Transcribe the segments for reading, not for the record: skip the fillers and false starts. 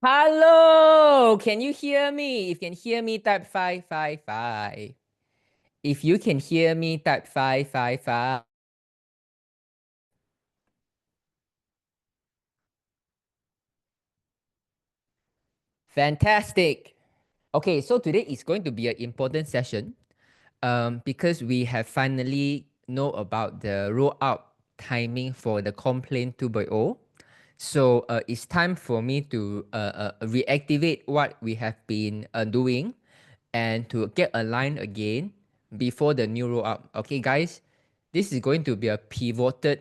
Hello, can you hear me? If you can hear me, type 555. If you can hear me, type 555. Fantastic. Okay, so today is going to be an important session because we have finally know about the rollout timing for the complaint 2.0. So it's time for me to reactivate what we have been doing and to get aligned again before the new rollout. Okay, guys, this is going to be a pivotal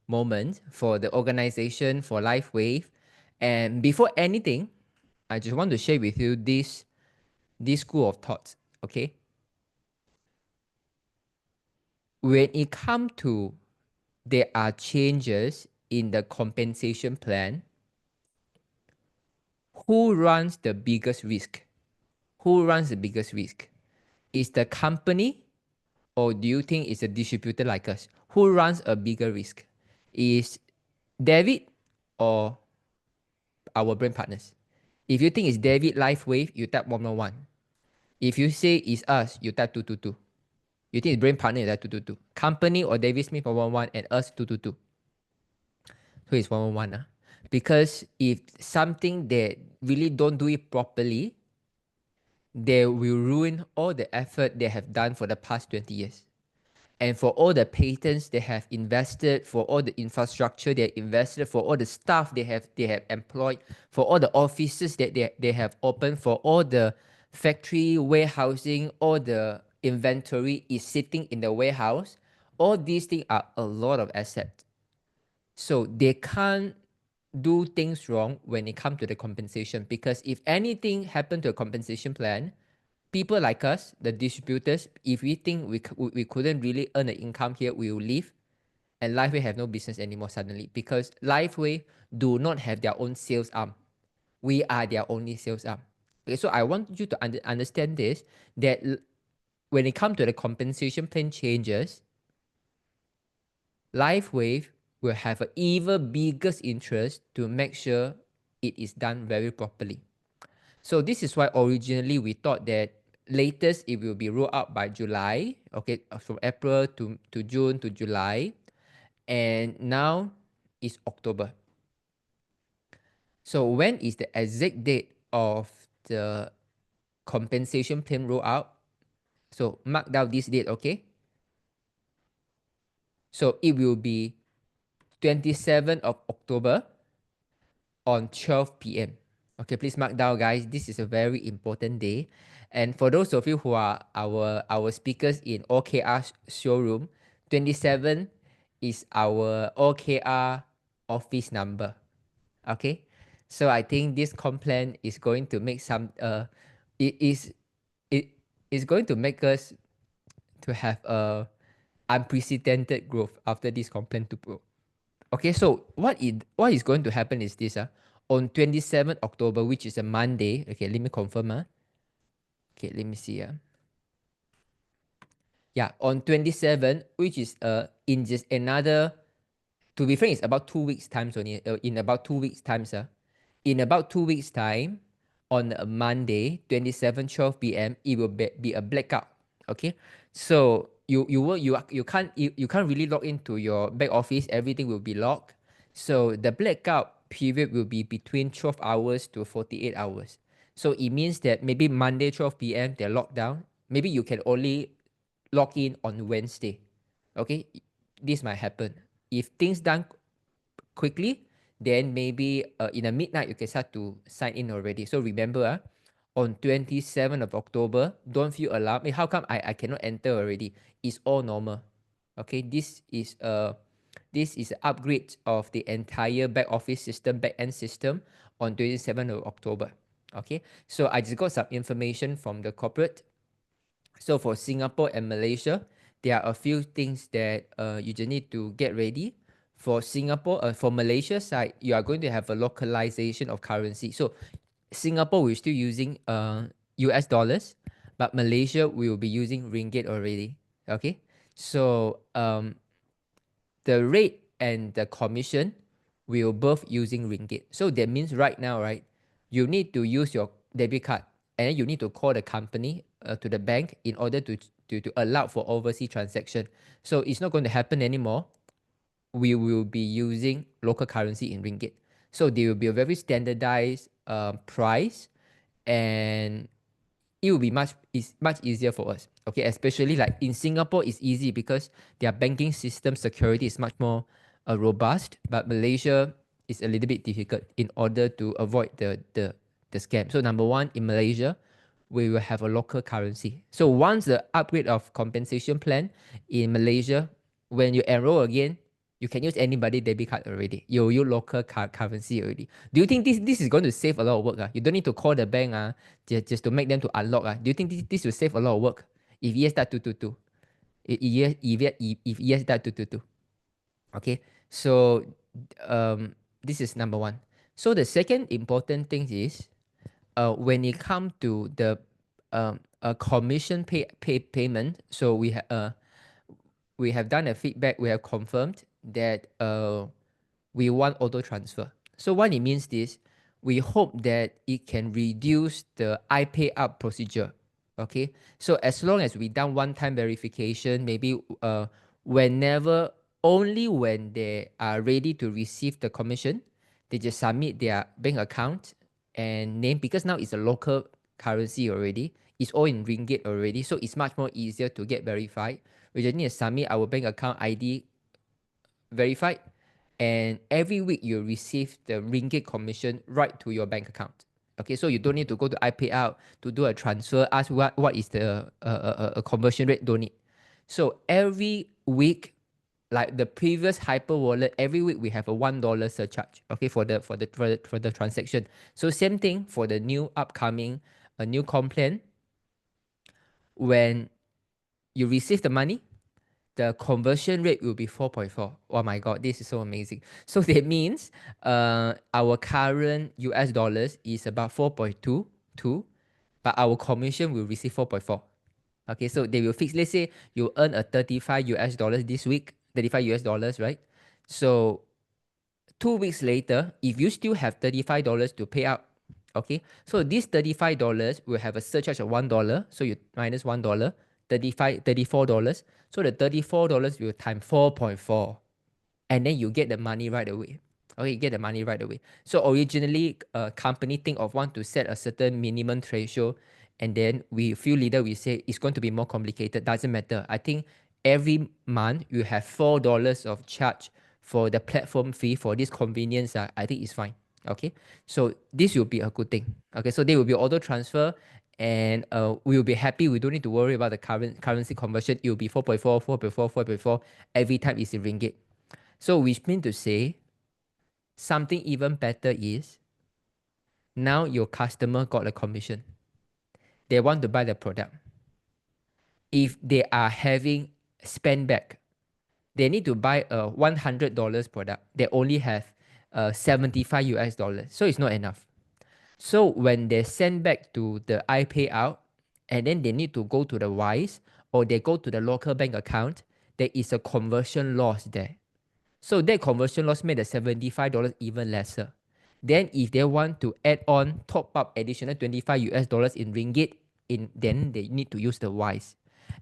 moment for the organization, for LifeWave. And before anything, I just want to share with you this school of thoughts. Okay, when it comes to there are changes in the compensation plan, who runs the biggest risk? Who runs the biggest risk? Is the company, or do you think it's a distributor like us? Who runs a bigger risk? Is David or our brand partners? If you think it's David LifeWave, you type 111. If you say it's us, you type 222. You think it's brand partner, you type 222. Company or David Smith 111 and us 222. So it's 111. Because if something that really don't do it properly, they will ruin all the effort they have done for the past 20 years. And for all the patents they have invested, for all the infrastructure they invested, for all the staff they have employed, for all the offices that they have opened, for all the factory warehousing, all the inventory is sitting in the warehouse, all these things are a lot of assets. So they can't do things wrong when it comes to the compensation, because if anything happened to a compensation plan, people like us, the distributors, if we think we couldn't really earn an income here, we will leave, and LifeWay have no business anymore suddenly, because LifeWay do not have their own sales arm. We are their only sales arm. Okay, so I want you to understand this, that when it comes to the compensation plan changes, LifeWave will have an even biggest interest to make sure it is done very properly. So this is why originally we thought that latest it will be rolled out by July, okay, from April to June to July, and now it's October. So when is the exact date of the compensation plan rollout? So mark down this date, okay? So it will be 27th of October on 12 p.m. Okay, please mark down, guys. This is a very important day. And for those of you who are our speakers in OKR showroom, 27 is our OKR office number. Okay, so I think this complaint is going to make some it is going to make us to have a unprecedented growth after this complaint to pro. Okay, so what is going to happen is this. On 27th October, which is a Monday. Okay, let me confirm. Okay, let me see. Yeah, on 27th, which is in just another, to be frank, it's about 2 weeks time only. In about 2 weeks time, sir. In about 2 weeks time, on a Monday, 27, 12 p.m., it will be a blackout. Okay, so you can't really log into your back office. Everything will be locked. So the blackout period will be between 12 hours to 48 hours. So it means that maybe Monday 12 p.m. they're locked down. Maybe you can only log in on Wednesday. Okay, this might happen. If things done quickly, then maybe in the midnight you can start to sign in already. So remember, on 27th of October, don't feel alarmed. How come I cannot enter already? It's all normal. Okay, this is an upgrade of the entire back office system, back end system on 27th of October. Okay, so I just got some information from the corporate. So for Singapore and Malaysia, there are a few things that you just need to get ready. For Singapore, for Malaysia side, you are going to have a localization of currency. So Singapore, we're still using US dollars, but Malaysia will be using ringgit already. Okay, so the rate and the commission will both using ringgit. So that means right now, right, you need to use your debit card and you need to call the company to the bank in order to allow for overseas transaction. So it's not going to happen anymore. We will be using local currency in ringgit. So there will be a very standardized price, and it will be much easier for us. Okay, especially like in Singapore, it's easy because their banking system security is much more robust. But Malaysia is a little bit difficult in order to avoid the scam. So number one, in Malaysia, we will have a local currency. So once the upgrade of compensation plan in Malaysia, when you enroll again, you can use anybody debit card already. You use local currency already. Do you think this is going to save a lot of work? You don't need to call the bank just to make them to unlock. Do you think this will save a lot of work? If yes, that 222. If yes, that 222. Okay, so this is number one. So the second important thing is when it comes to the commission payment, so we have done a feedback, we have confirmed that we want auto transfer. So what it means is we hope that it can reduce the I pay up procedure. Okay, so as long as we done one-time verification, maybe whenever, only when they are ready to receive the commission, they just submit their bank account and name, because now it's a local currency already. It's all in ringgit already, so it's much more easier to get verified. We just need to submit our bank account ID verified, and every week you receive the ringgit commission right to your bank account. Okay, so you don't need to go to iPayout to do a transfer, ask what is the conversion rate, don't need. So every week, like the previous hyper wallet, every week we have a $1 surcharge, okay, for the transaction. So same thing for the new upcoming new comp plan. When you receive the money, the conversion rate will be 4.4. Oh my god, this is so amazing. So that means our current US dollars is about 4.22, but our commission will receive 4.4. Okay, so they will fix. Let's say you earn a 35 US dollars this week, 35 US dollars, right? So 2 weeks later, if you still have $35 to pay out, okay, so this $35 will have a surcharge of $1, so you minus $1, $34. So the $34 will time 4.4, and then you get the money right away. Okay, you get the money right away. So originally, company think of want to set a certain minimum threshold, and then we few leader we say it's going to be more complicated. Doesn't matter. I think every month you have $4 of charge for the platform fee for this convenience. I think it's fine. Okay, so this will be a good thing. Okay, so they will be auto transfer, and we will be happy. We don't need to worry about the currency conversion. It will be 4.4, 4.4, 4.4 every time it's in ringgit. So which means to say something even better is now your customer got a commission. They want to buy the product. If they are having spend back, they need to buy a $100 product. They only have 75 US dollars. So it's not enough. So when they send back to the iPayout, and then they need to go to the Wise or they go to the local bank account, there is a conversion loss there. So that conversion loss made the $75 even lesser. Then if they want to add on, top up additional 25 US dollars in ringgit, then they need to use the Wise.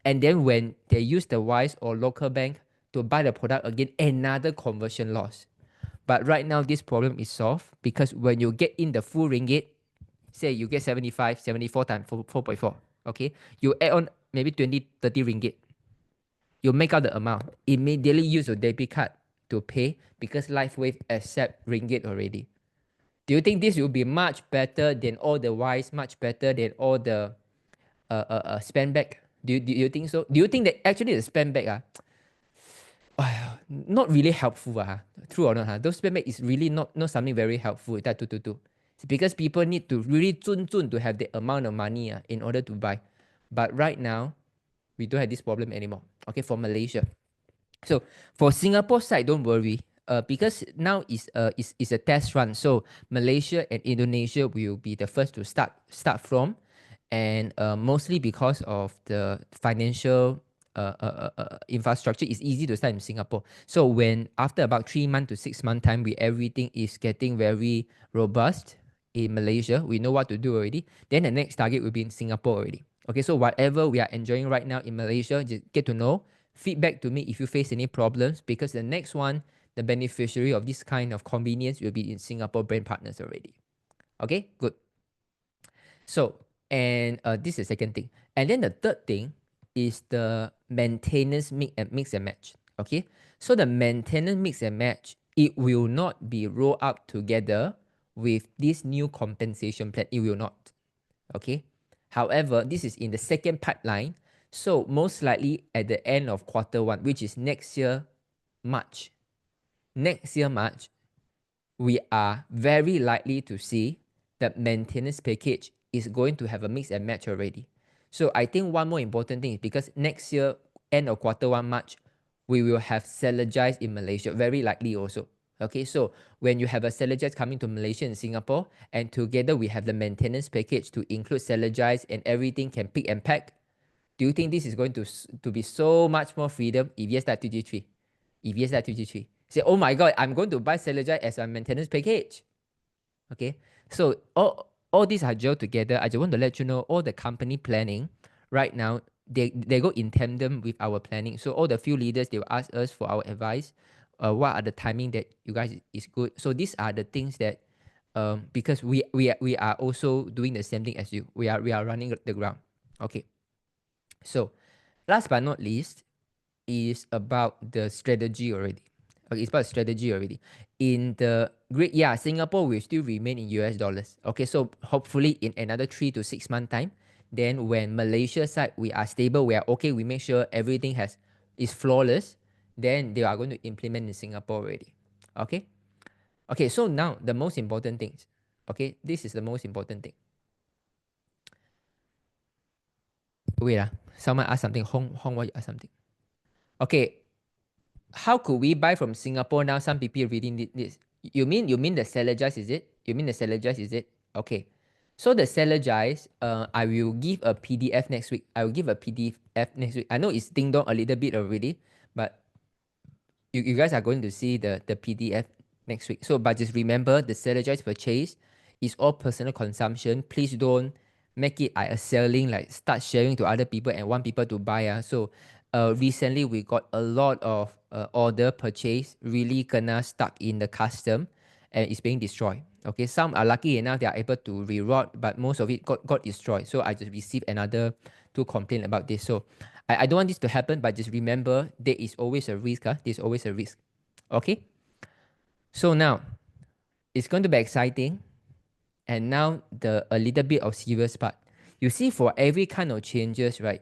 And then when they use the Wise or local bank to buy the product again, another conversion loss. But right now, this problem is solved because when you get in the full ringgit, say you get 75, 74 times 4.4, okay? You add on maybe 20, 30 ringgit. You make out the amount. Immediately use your debit card to pay because LifeWave accept ringgit already. Do you think this will be much better than all the Wise, much better than all the spend back? Do you think so? Do you think that actually the spend back not really helpful? True or not? Those spend back is really not something very helpful. That it's because people need to really to have the amount of money in order to buy. But right now, we don't have this problem anymore. Okay, for Malaysia. So for Singapore side, don't worry. Because now is a test run. So Malaysia and Indonesia will be the first to start from, and mostly because of the financial infrastructure, it's easy to start in Singapore. So when after about 3 months to 6 month time, everything is getting very robust in Malaysia, we know what to do already, then the next target will be in Singapore already. Okay, so whatever we are enjoying right now in Malaysia, just get to know, feedback to me if you face any problems, because the next one, the beneficiary of this kind of convenience will be in Singapore brand partners already. Okay, good. So, and this is the second thing. And then the third thing is the maintenance mix and match. Okay, so the maintenance mix and match, it will not be rolled out together with this new compensation plan. It will not. Okay. However, this is in the second pipeline. So most likely at the end of Q1, which is next year, March. Next year, March, we are very likely to see that maintenance package is going to have a mix and match already. So I think one more important thing is because next year, end of Q1, March, we will have Celegize in Malaysia, very likely also. Okay, so when you have a Celegize coming to Malaysia and Singapore, and together we have the maintenance package to include Celegize and everything can pick and pack, do you think this is going to be so much more freedom? If yes, that 2G3. If yes, that 2G3. Say, oh my God, I'm going to buy Celegize as a maintenance package. Okay, so all these are gelled together. I just want to let you know all the company planning right now, they go in tandem with our planning. So all the few leaders, they will ask us for our advice. What are the timing that you guys is good? So these are the things that because we are also doing the same thing as you. We are running the ground. Okay. So last but not least is about the strategy already. Okay, it's about strategy already. In the great, yeah, Singapore will still remain in US dollars. Okay, so hopefully in another 3 to 6 month time, then when Malaysia side we are stable, we are okay, we make sure everything is flawless, then they are going to implement in Singapore already. Okay, okay. So now the most important things. Okay, this is the most important thing. Wait, someone asked something. Hong, what you asked something? Okay, how could we buy from Singapore now? Some people reading this. You mean the Celegize, is it? You mean the Celegize, is it? Okay. So the Celegize, I will give a PDF next week. I will give a PDF next week. I know it's ding dong a little bit already, but you guys are going to see the PDF next week. So, but just remember, the Celegize purchase is all personal consumption. Please don't make it a selling, like start sharing to other people and want people to buy. So recently we got a lot of order purchase really gonna stuck in the custom and it's being destroyed. Okay, some are lucky enough they are able to reroute, but most of it got destroyed. So I just received another 2 complaints about this. So I don't want this to happen, but just remember there is always a risk. There's always a risk. Okay. So now it's going to be exciting. And now a little bit of serious part. You see, for every kind of changes, right?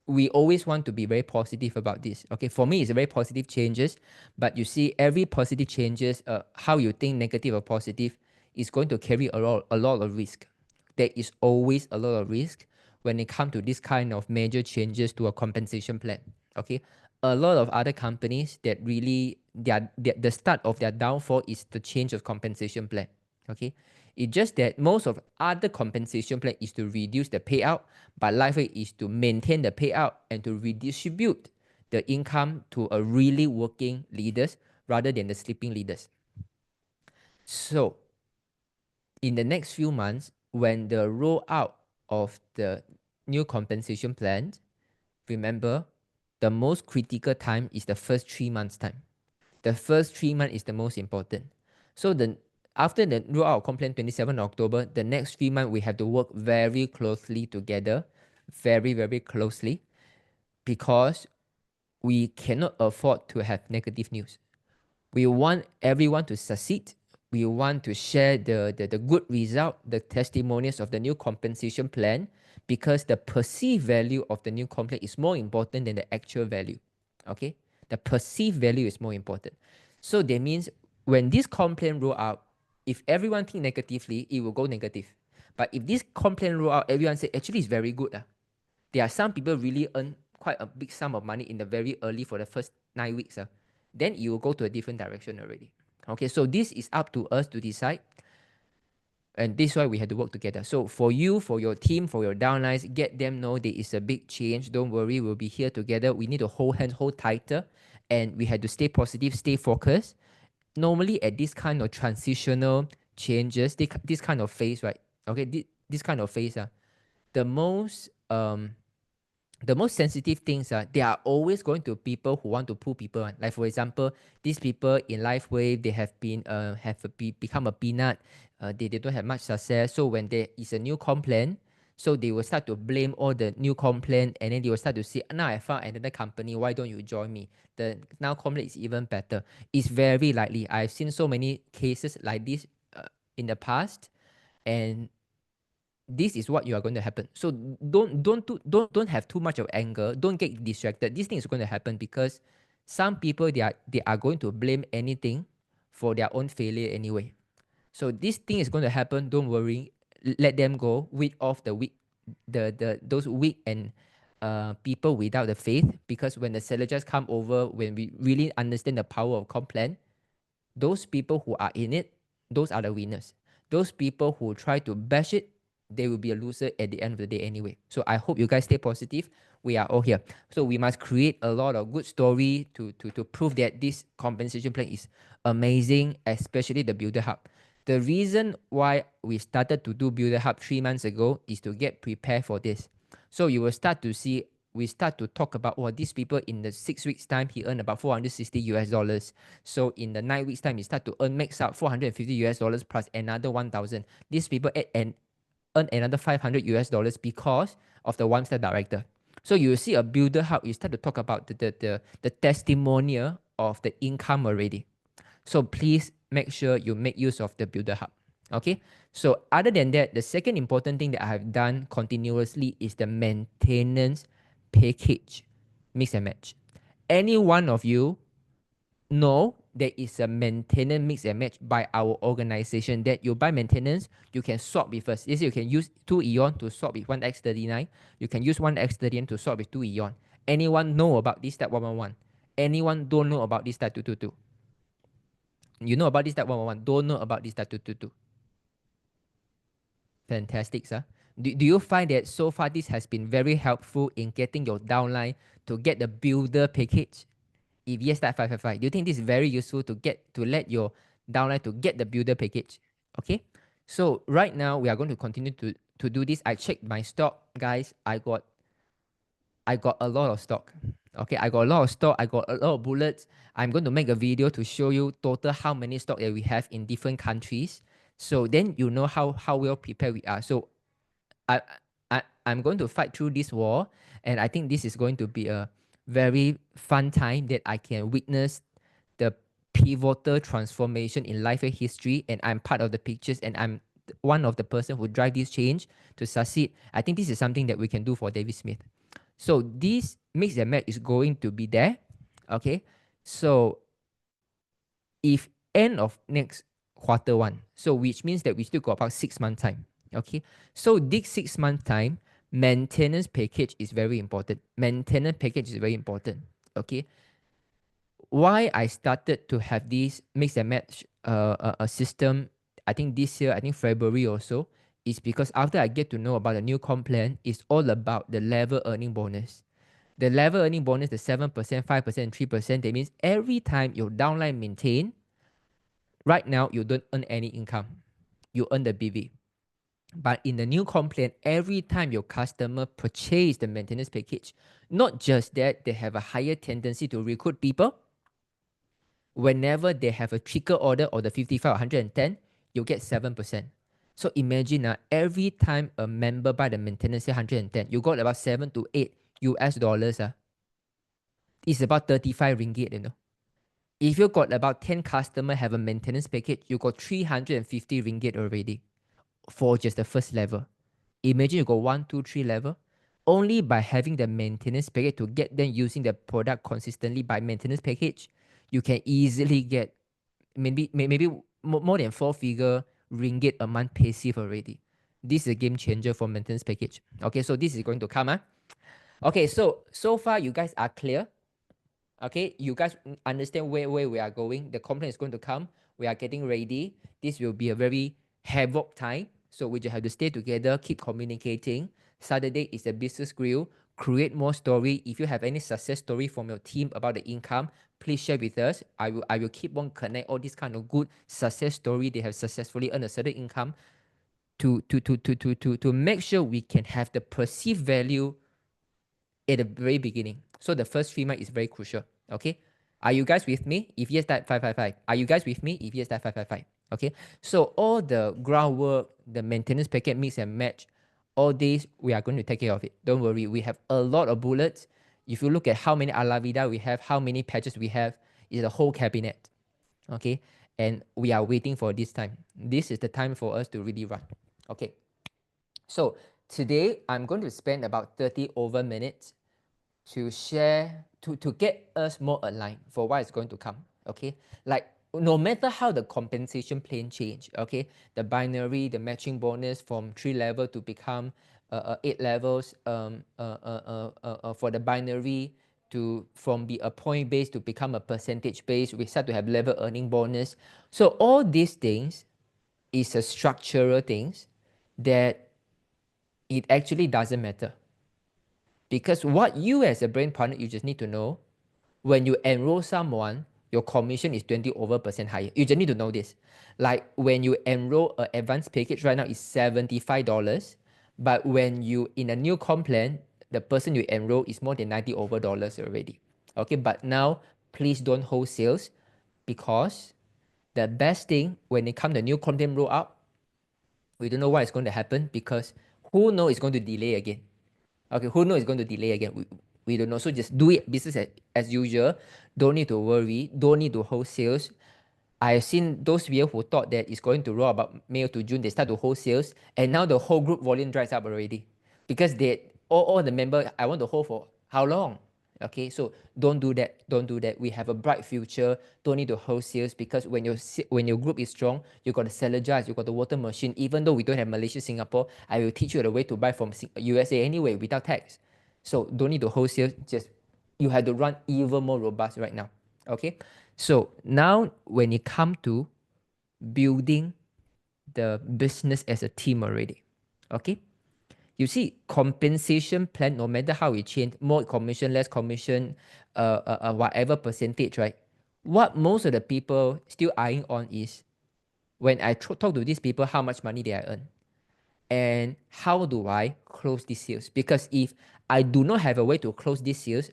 We always want to be very positive about this. Okay, for me, it's very positive changes. But you see, every positive changes, how you think negative or positive, is going to carry a lot of risk. There is always a lot of risk when it comes to this kind of major changes to a compensation plan. Okay, a lot of other companies that really the start of their downfall is the change of compensation plan. Okay, it's just that most of other compensation plan is to reduce the payout, but LifeWay is to maintain the payout and to redistribute the income to a really working leaders rather than the sleeping leaders. So in the next few months, when the rollout of the new compensation plan, remember the most critical time is the first 3 months time. The first 3 months is the most important. So after the rollout of complaint 27 October, the next 3 months we have to work very closely together, very, very closely, because we cannot afford to have negative news. We want everyone to succeed. We want to share the good result, the testimonials of the new compensation plan, because the perceived value of the new complaint is more important than the actual value. Okay? The perceived value is more important. So that means when this complaint roll out, if everyone think negatively, it will go negative. But if this complaint roll out, everyone say, actually it's very good. There are some people really earn quite a big sum of money in the very early for the first 9 weeks. Then you will go to a different direction already. Okay, so this is up to us to decide. And this is why we had to work together. So for you, for your team, for your downlines, get them know there is a big change. Don't worry, we'll be here together. We need to hold hands, hold tighter, and we had to stay positive, stay focused. Normally at this kind of transitional changes, this kind of phase, right? Okay, this kind of phase, the most sensitive things are, they are always going to people who want to pull people on. Like for example, these people in Life Wave, they have been become a peanut. They don't have much success. So when there is a new complaint, so they will start to blame all the new complaint, and then they will start to say, now I found another company, why don't you join me? The now complaint is even better. It's very likely. I've seen so many cases like this in the past, and this is what you are going to happen. So don't have too much of anger. Don't get distracted. This thing is going to happen because some people, they are going to blame anything for their own failure anyway. So this thing is going to happen. Don't worry. Let them go. Weed off the weak, those weak and people without the faith. Because when the sellers come over, when we really understand the power of complaint, those people who are in it, those are the winners. Those people who try to bash it, they will be a loser at the end of the day anyway. So I hope you guys stay positive. We are all here. So we must create a lot of good story to prove that this compensation plan is amazing, especially the Builder Hub. The reason why we started to do Builder Hub 3 months ago is to get prepared for this. So you will start to see, we start to talk about, well, these people in the 6 weeks time, he earned about $460. So in the 9 weeks time, he start to earn max out $450 plus another 1,000. These people earn another $500 because of the one-star director. So you see a Builder Hub, you start to talk about the testimonial of the income already. So please make sure you make use of the Builder Hub. Okay. So other than that, the second important thing that I have done continuously is the maintenance package mix and match. Any one of you know there is a maintenance mix and match by our organization that you buy maintenance, you can swap with us. Yes, you can use 2 Eon to swap with 1X39. You can use 1X39 to swap with 2 Eon. Anyone know about this type 111? Anyone don't know about this type 222? You know about this type 111, don't know about this type 222. Fantastic, sir. Do you find that so far this has been very helpful in getting your downline to get the builder package? If yes, that 555. Do you think this is very useful to let your downline to get the builder package? Okay. So right now we are going to continue to do this. I checked my stock, guys. I got a lot of stock. Okay, I got a lot of stock. I got a lot of bullets. I'm going to make a video to show you total how many stock that we have in different countries. So then you know how well prepared we are. So I'm going to fight through this war, and I think this is going to be a very fun time that I can witness the pivotal transformation in life and history, and I'm part of the pictures, and I'm one of the person who drive this change to succeed. I think this is something that we can do for David Smith. So this mix and match is going to be there. Okay. So if end of next Q1, so which means that we still got about 6 months time. Okay. So this 6 months time, maintenance package is very important. Maintenance package is very important. Okay. Why I started to have this mix and match a system, I think this year, I think February also, is because after I get to know about the new comp plan, it's all about the level earning bonus. The level earning bonus, the 7%, 5%, and 3%, that means every time your downline maintain, right now you don't earn any income. You earn the BV. But in the new comp plan, every time your customer purchase the maintenance package, not just that, they have a higher tendency to recruit people. Whenever they have a trigger order or the 55 or 110, you get 7%. So imagine every time a member buy the maintenance 110, you got about 7 to 8 US dollars. It's about 35 ringgit, you know. If you got about 10 customers have a maintenance package, you got 350 ringgit already for just the first level. Imagine you got 1, 2, 3 level. Only by having the maintenance package to get them using the product consistently by maintenance package, you can easily get maybe more than 4-figure ringgit a month passive already. This is a game changer for maintenance package. Okay, so this is going to come. Okay, so far you guys are clear. Okay, you guys understand where we are going. The complaint is going to come. We are getting ready. This will be a very havoc time. So we just have to stay together, keep communicating. Saturday is a business grill. Create more story. If you have any success story from your team about the income, please share with us. I will keep on connect all these kind of good success story. They have successfully earned a certain income to make sure we can have the perceived value at the very beginning. So the first 3 months is very crucial. Okay. Are you guys with me? If yes, type 555. Are you guys with me? If yes, type 555. Okay. So all the groundwork, the maintenance packet mix and match, all these we are going to take care of it. Don't worry. We have a lot of bullets. If you look at how many alavida we have, how many patches we have, is a whole cabinet. Okay. And we are waiting for this time. This is the time for us to really run. Okay. So today I'm going to spend about 30 over minutes to share, to get us more aligned for what is going to come. Okay. Like no matter how the compensation plan change, okay, the binary, the matching bonus from 3 level to become 8 levels, for the binary to from be a point base to become a percentage base, we start to have level earning bonus. So all these things is a structural things that it actually doesn't matter. Because what you as a brand partner, you just need to know, when you enroll someone, your commission is 20 over percent higher. You just need to know this. Like when you enroll an advanced package right now is $75, but when you in a new comp plan, the person you enroll is more than 90 over dollars already. Okay, but now please don't hold sales, because the best thing when it comes to new content roll up, we don't know what is going to happen, because who knows it's going to delay again. Okay, who knows it's going to delay again? We don't know. So just do it business as usual. Don't need to worry. Don't need to hold sales. I've seen those people who thought that it's going to roll about May to June, they start to hold sales, and now the whole group volume dries up already. Because they all the member, I want to hold for how long? Okay, so don't do that. Don't do that. We have a bright future. Don't need to hold sales, because when your group is strong, you got the Celergize, you got the water machine. Even though we don't have Malaysia, Singapore, I will teach you the way to buy from USA anyway without tax. So don't need to hold sales. Just you have to run even more robust right now. Okay, so now when it comes to building the business as a team already, okay, you see compensation plan, no matter how it change, more commission, less commission, whatever percentage, right? What most of the people still eyeing on is, when I talk to these people, how much money they earn and how do I close these sales. Because if I do not have a way to close these sales,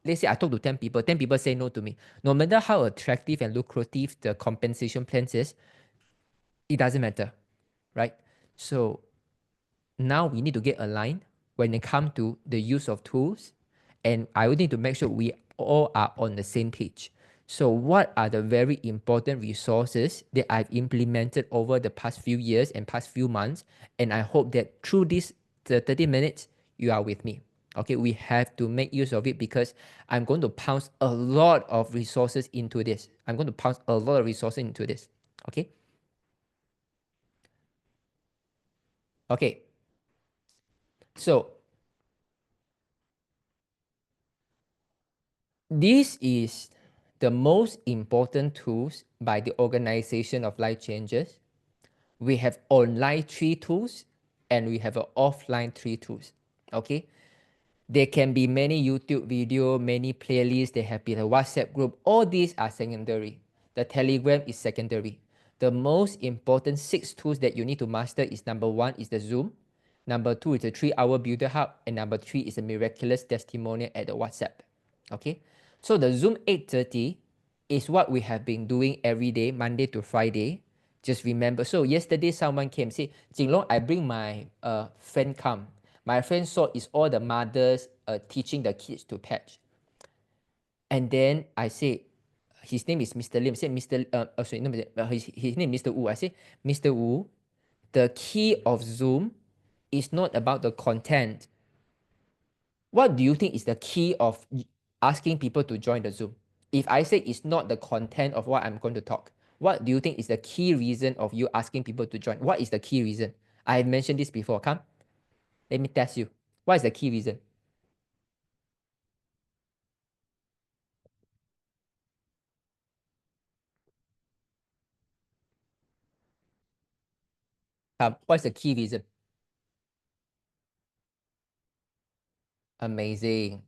let's say I talk to 10 people, 10 people say no to me, no matter how attractive and lucrative the compensation plan is, it doesn't matter, right? So now we need to get aligned when it comes to the use of tools, and I would need to make sure we all are on the same page. So what are the very important resources that I've implemented over the past few years and past few months? And I hope that through this the 30 minutes, you are with me. Okay, we have to make use of it, because I'm going to pounce a lot of resources into this. I'm going to pounce a lot of resources into this. Okay. Okay. So this is the most important tools by the Organization of Life Changes. We have online 3 tools and we have an offline 3 tools. Okay. There can be many YouTube video, many playlists. There have been a WhatsApp group. All these are secondary. The Telegram is secondary. The most important 6 tools that you need to master is, number 1 is the Zoom. Number 2 is the 3-hour Builder Hub. And number 3 is a miraculous testimonial at the WhatsApp. Okay. So the Zoom 8:30 is what we have been doing every day, Monday to Friday. Just remember. So yesterday someone came, say, Jinlong, I bring my friend come. My friend saw is all the mothers teaching the kids to patch. And then I say, his name is Mr. Lim. I said, Mr. Sorry, no, his name is Mr. Wu. I say, Mr. Wu, the key of Zoom is not about the content. What do you think is the key of asking people to join the Zoom? If I say it's not the content of what I'm going to talk, what do you think is the key reason of you asking people to join? What is the key reason? I have mentioned this before. Come, let me test you. What is the key reason? What's the key reason? Amazing.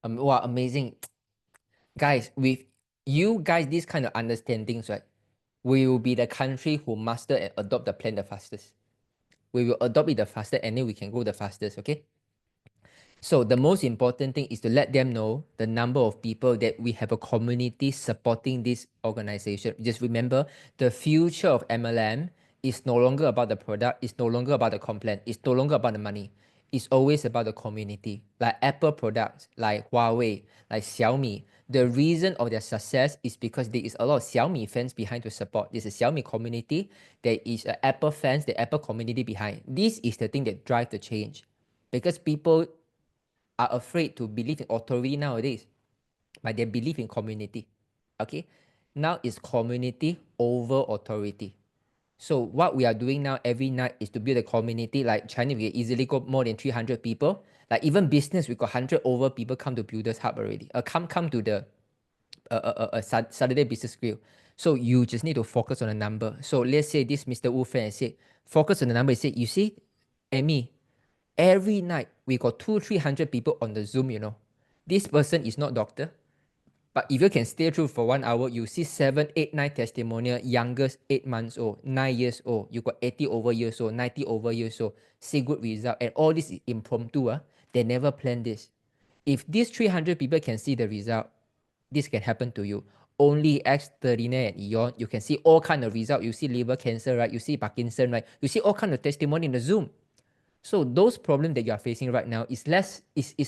Wow, amazing. Guys, with you guys, this kind of understandings, right? We will be the country who master and adopt the plan the fastest. We will adopt it the fastest and then we can go the fastest, okay? So the most important thing is to let them know the number of people that we have a community supporting this organization. Just remember, the future of MLM is no longer about the product, it's no longer about the complaint, it's no longer about the money. It's always about the community. Like Apple products, like Huawei, like Xiaomi. The reason of their success is because there is a lot of Xiaomi fans behind to support. There's a Xiaomi community, there is a Apple fans, the Apple community behind. This is the thing that drives the change. Because people are afraid to believe in authority nowadays, but they believe in community. Okay, now it's community over authority. So what we are doing now every night is to build a community. Like China, we easily go more than 300 people. Like even business, we got 100 over people come to Builders Hub already. Come to the Saturday Business Grill. So you just need to focus on the number. So let's say this Mr. Wu fan said, focus on the number. He said, you see, Amy, every night we got 200-300 people on the Zoom, you know. This person is not doctor, but if you can stay through for 1 hour, you see 7, 8, 9 testimonial, youngest 8 months old, 9 years old, you got 80 over years old, 90 over years old, see good result. And all this is impromptu. They never plan this. If these 300 people can see the result, this can happen to you. Only X39 and Eon, you can see all kind of result. You see liver cancer, right? You see Parkinson, right? You see all kind of testimony in the Zoom. So those problems that you are facing right now is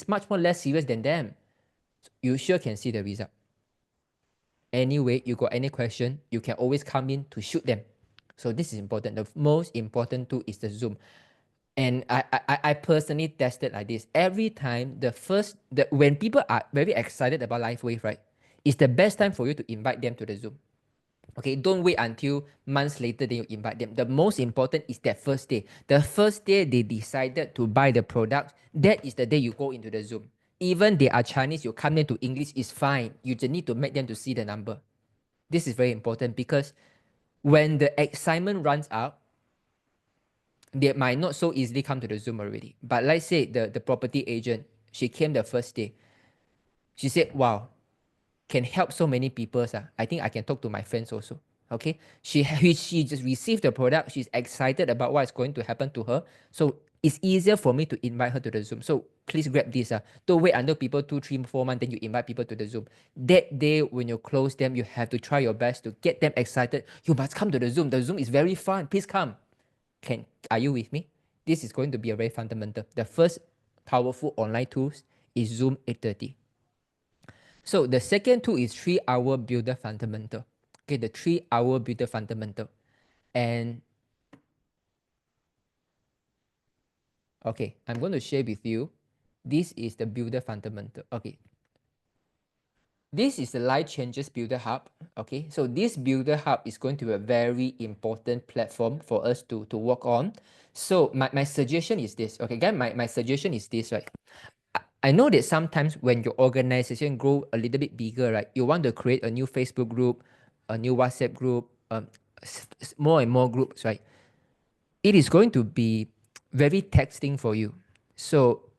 much more less serious than them. You sure can see the result. Anyway, you got any question, you can always come in to shoot them. So this is important. The most important tool is the Zoom. And I personally tested like this. Every time when people are very excited about LiveWave, right? It's the best time for you to invite them to the Zoom. Okay, don't wait until months later then you invite them. The most important is that first day. The first day they decided to buy the product, that is the day you go into the Zoom. Even they are Chinese, you come into English, is fine. You just need to make them to see the number. This is very important because when the excitement runs out, they might not so easily come to the Zoom already. But let's say the property agent, she came the first day. She said, wow, can help so many people. I think I can talk to my friends also. Okay, she just received the product. She's excited about what's going to happen to her. So it's easier for me to invite her to the Zoom. So please grab this. Don't wait until people 2, 3, 4 months, then you invite people to the Zoom. That day when you close them, you have to try your best to get them excited. You must come to the Zoom. The Zoom is very fun. Please come. Are you with me? This is going to be a very fundamental. The first powerful online tools is Zoom 830. So the second tool is 3-hour builder fundamental. Okay, the 3-hour builder fundamental. And okay, I'm going to share with you. This is the builder fundamental. Okay. This is the Life Changes Builder Hub. Okay, so this Builder Hub is going to be a very important platform for us to work on. So my suggestion is this. Okay, guys, my suggestion is this, right? I know that sometimes when your organization grow a little bit bigger, right, you want to create a new Facebook group, a new WhatsApp group, more and more groups, right? It is going to be very taxing for you. So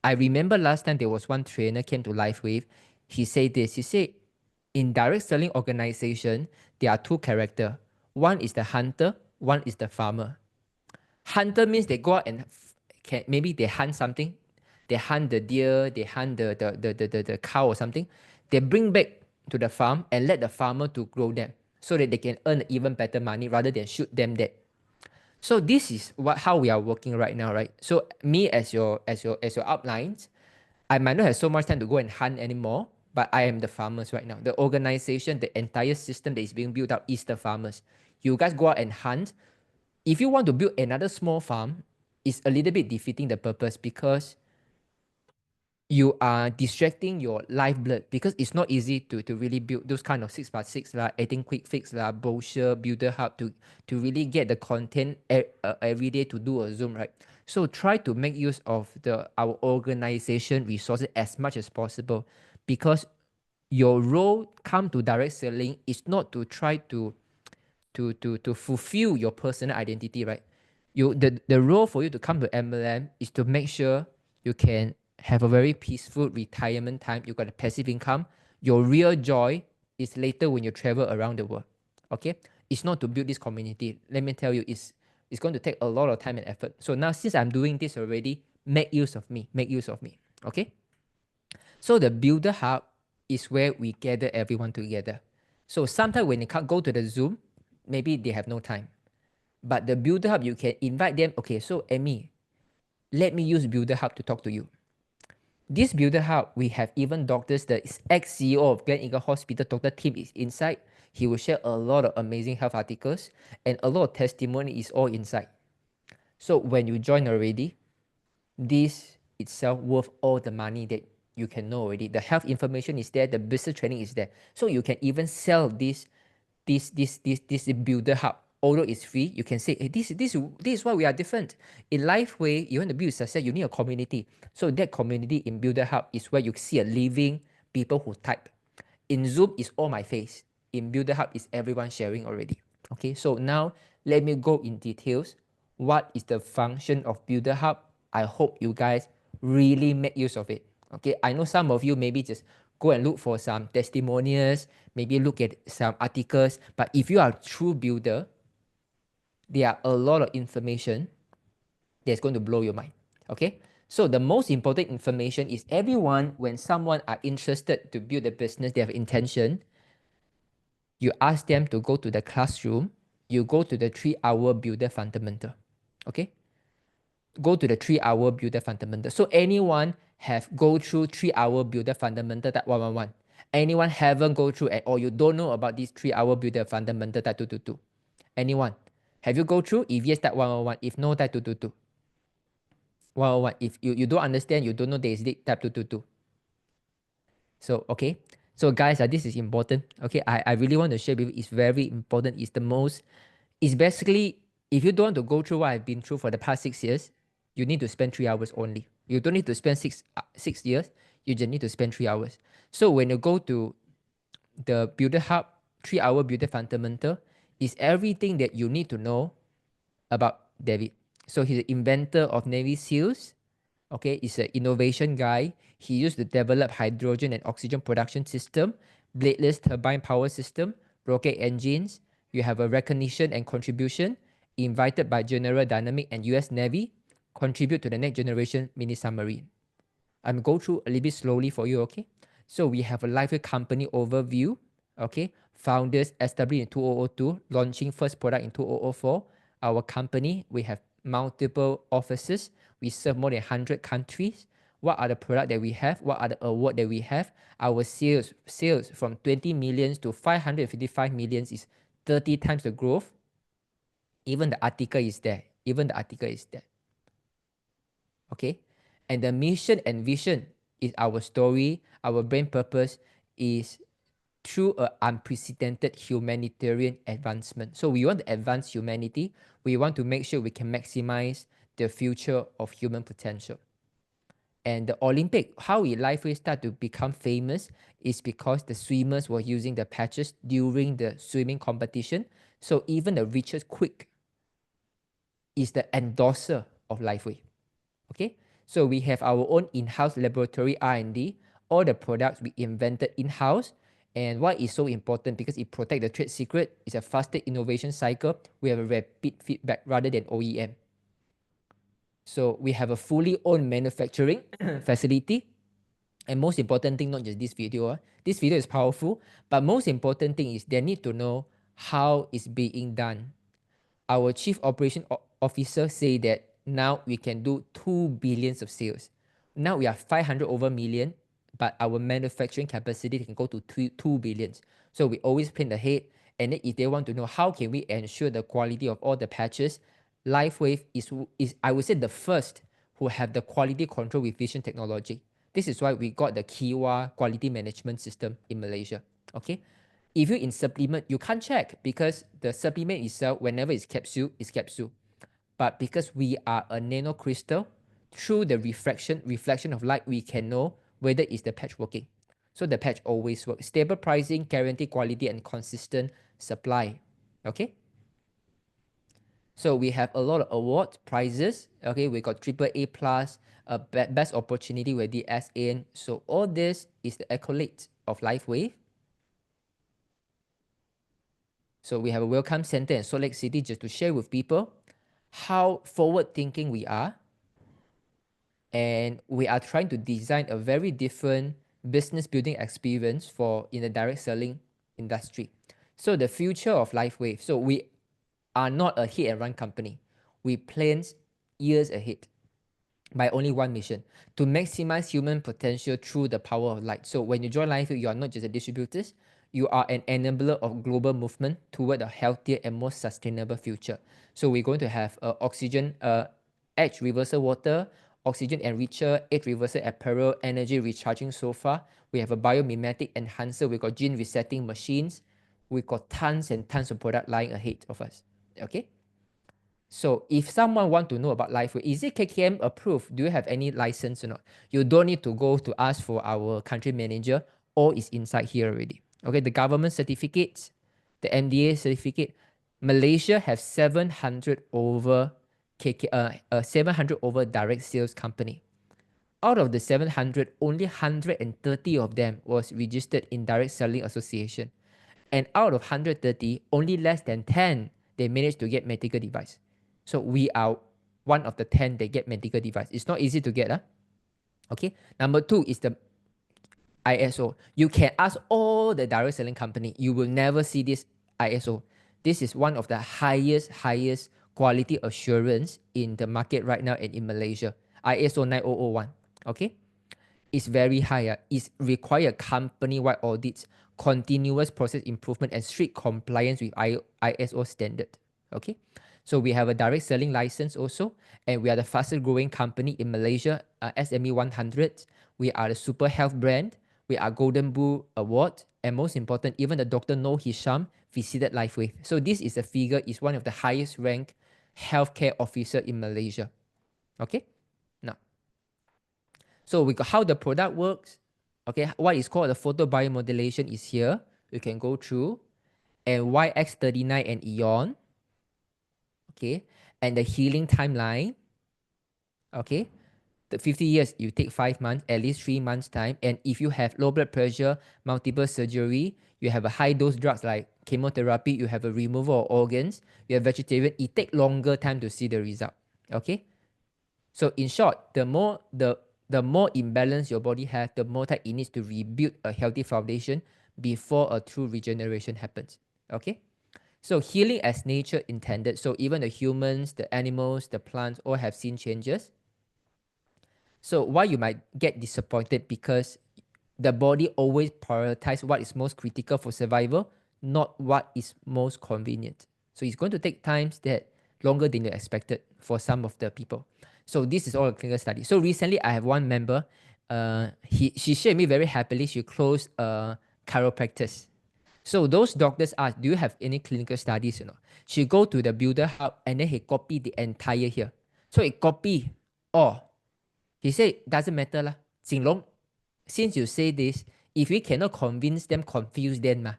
I remember last time there was one trainer came to LiveWave. He said this. He said, in direct selling organization, there are 2 characters. One is the hunter, one is the farmer. Hunter means they go out and maybe they hunt something. They hunt the deer, they hunt the cow or something. They bring back to the farm and let the farmer to grow them so that they can earn even better money rather than shoot them dead. So this is how we are working right now, right? So me as your outlines, I might not have so much time to go and hunt anymore, but I am the farmers right now. The organization, the entire system that is being built up is the farmers. You guys go out and hunt. If you want to build another small farm, it's a little bit defeating the purpose because you are distracting your lifeblood because it's not easy to really build those kind of 6x6 18 quick fix brochure builder hub to really get the content every day to do a Zoom, right? So try to make use of our organization resources as much as possible because your role come to direct selling is not to try to fulfill your personal identity, right? The role for you to come to MLM is to make sure you can have a very peaceful retirement time. You got a passive income. Your real joy is later when you travel around the world. Okay, it's not to build this community. Let me tell you, it's going to take a lot of time and effort. So now, since I'm doing this already, make use of me. Make use of me. Okay. So the builder hub is where we gather everyone together. So sometimes when they can't go to the Zoom, maybe they have no time. But the builder hub, you can invite them. Okay, so Amy, let me use builder hub to talk to you. This builder hub, we have even doctors, the ex-CEO of Glen Eagle Hospital, Dr. Tim is inside. He will share a lot of amazing health articles and a lot of testimony is all inside. So when you join already, this itself worth all the money that you can know already. The health information is there, the business training is there. So you can even sell this builder hub. Although it's free, you can say, hey, this is why we are different. In LifeWay, you want to build success, you need a community. So that community in Builder Hub is where you see a living people who type. In Zoom, it's all my face. In Builder Hub, is everyone sharing already. Okay, so now let me go in details. What is the function of Builder Hub? I hope you guys really make use of it. Okay, I know some of you maybe just go and look for some testimonials, maybe look at some articles. But if you are a true builder, there are a lot of information that's going to blow your mind. Okay, so the most important information is everyone, when someone are interested to build a business, they have intention, you ask them to go to the classroom, you go to the 3-hour builder fundamental. Okay, go to the 3-hour builder fundamental. So anyone have go through 3-hour builder fundamental that 111. Anyone haven't go through at all, you don't know about this 3-hour builder fundamental that 222. Anyone? Have you go through? If yes, that 111. If no, that 222. 111. If you don't understand, you don't know there is type 222. So, okay. So guys, this is important. Okay, I really want to share with you. It's very important. It's basically, if you don't want to go through what I've been through for the past 6 years, you need to spend 3 hours only. You don't need to spend six years. You just need to spend 3 hours. So when you go to the Builder Hub, 3-hour Builder Fundamental, is everything that you need to know about David. So he's the inventor of Navy SEALs. Okay, he's an innovation guy. He used to develop hydrogen and oxygen production system, bladeless turbine power system, rocket engines. You have a recognition and contribution invited by General Dynamic and US Navy, contribute to the next generation mini submarine. I'm go through a little bit slowly for you, okay? So we have a lively company overview, okay? Founders established in 2002, launching first product in 2004. Our company, we have multiple offices. We serve more than 100 countries. What are the products that we have? What are the awards that we have? Our sales from 20 millions to 555 millions is 30 times the growth. Even the article is there. Okay? And the mission and vision is our story. Our brain purpose is through an unprecedented humanitarian advancement. So we want to advance humanity. We want to make sure we can maximize the future of human potential. And the Olympic, how LifeWay start to become famous is because the swimmers were using the patches during the swimming competition. So even the Richard Quick is the endorser of LifeWay. Okay, so we have our own in-house laboratory R&D. All the products we invented in-house. And why is so important? Because it protects the trade secret. It's a faster innovation cycle. We have a rapid feedback rather than OEM. So we have a fully owned manufacturing facility. And most important thing, not just this video. This video is powerful, but most important thing is they need to know how it's being done. Our chief operation officer say that now we can do 2 billion of sales. Now we are 500 over million, but our manufacturing capacity can go to 2 billion. So we always plan ahead. And then if they want to know how can we ensure the quality of all the patches, LifeWave is I would say the first who have the quality control with vision technology. This is why we got the Kiwa quality management system in Malaysia. Okay. If you in supplement, you can't check because the supplement itself, whenever it's capsule, it's capsule. But because we are a nanocrystal, through the reflection of light, we can know whether it's the patch working. So the patch always works. Stable pricing, guaranteed quality, and consistent supply. Okay? So we have a lot of awards, prizes. Okay, we got AAA plus, best opportunity with the SAN. So all this is the accolades of LifeWave. So we have a welcome center in Salt Lake City just to share with people how forward thinking we are. And we are trying to design a very different business building experience for in the direct selling industry. So the future of LifeWave. So we are not a hit and run company. We plan years ahead by only one mission: to maximize human potential through the power of light. So when you join LifeWave, you are not just a distributor, you are an enabler of global movement toward a healthier and more sustainable future. So we're going to have oxygen, edge reversal water, oxygen enricher, edge reversal apparel, energy recharging sofa. We have a biomimetic enhancer. We got gene resetting machines. We got tons and tons of product lying ahead of us. Okay. So if someone want to know about LifeWave, is it KKM approved? Do you have any license or not? You don't need to go to ask for our country manager. All is inside here already. Okay, the government certificates, the MDA certificate. Malaysia has 700 over 700 over direct sales company. Out of the 700, only 130 of them was registered in direct selling association. And out of 130, only less than 10, they managed to get medical device. So we are one of the 10 that get medical device. It's not easy to get. Okay. Number 2 is the ISO. You can ask all the direct selling company. You will never see this ISO. This is one of the highest quality assurance in the market right now and in Malaysia. ISO 9001. Okay. It's very high. It requires company-wide audits, continuous process improvement, and strict compliance with ISO standard. Okay, so we have a direct selling license also, and we are the fastest growing company in Malaysia, SME 100. We are the super health brand. We are Golden Bull Award, and most important, even the Dr. Noor Hisham visited LifeWave. So this is a figure, is one of the highest ranked healthcare officer in Malaysia. Okay, now. So we got how the product works. Okay, what is called the photobiomodulation is here. You can go through. And YX39 and Eon. Okay, and the healing timeline. Okay, the 50 years, you take 5 months, at least 3 months time. And if you have low blood pressure, multiple surgery, you have a high dose drugs like chemotherapy, you have a removal of organs, you are vegetarian, it take longer time to see the result. Okay, so in short, the more imbalance your body has, the more time it needs to rebuild a healthy foundation before a true regeneration happens. Okay, so healing as nature intended. So even the humans, the animals, the plants all have seen changes. So why you might get disappointed? Because the body always prioritizes what is most critical for survival, not what is most convenient. So it's going to take times that longer than you expected for some of the people. So this is all a clinical study. So recently I have one member, she shared me very happily, she closed a chiropractic. So those doctors ask, do you have any clinical studies? She go to the builder hub and then he copy the entire here. So he copy all. He said, doesn't matter lah. Jinlong, since you say this, if we cannot convince them, confuse them.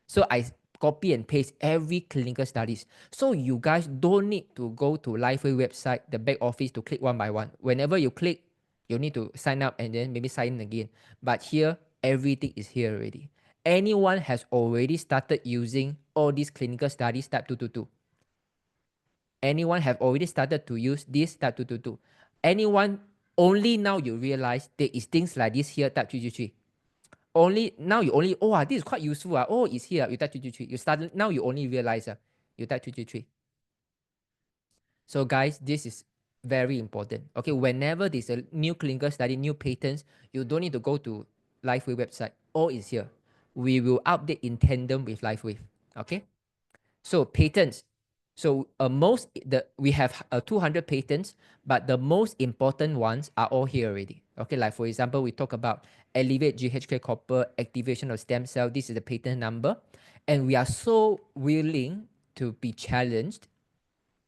So I copy and paste every clinical studies. So you guys don't need to go to LifeWave website, the back office to click one by one. Whenever you click, you need to sign up and then maybe sign in again. But here, everything is here already. Anyone has already started using all these clinical studies type 222. Anyone have already started to use this type 222. Anyone, only now you realize there is things like this here type 333. Only now you only, this is quite useful. It's here, you type 333. You started, now you only realize you type 333. So guys, this is very important. Okay, whenever there's a new clinical study, new patents, you don't need to go to LifeWave website. All is here. We will update in tandem with LifeWave. Okay, so patents. So we have 200 patents, but the most important ones are all here already. Okay, like for example, we talk about elevate GHK copper, activation of stem cell. This is the patent number, and we are so willing to be challenged.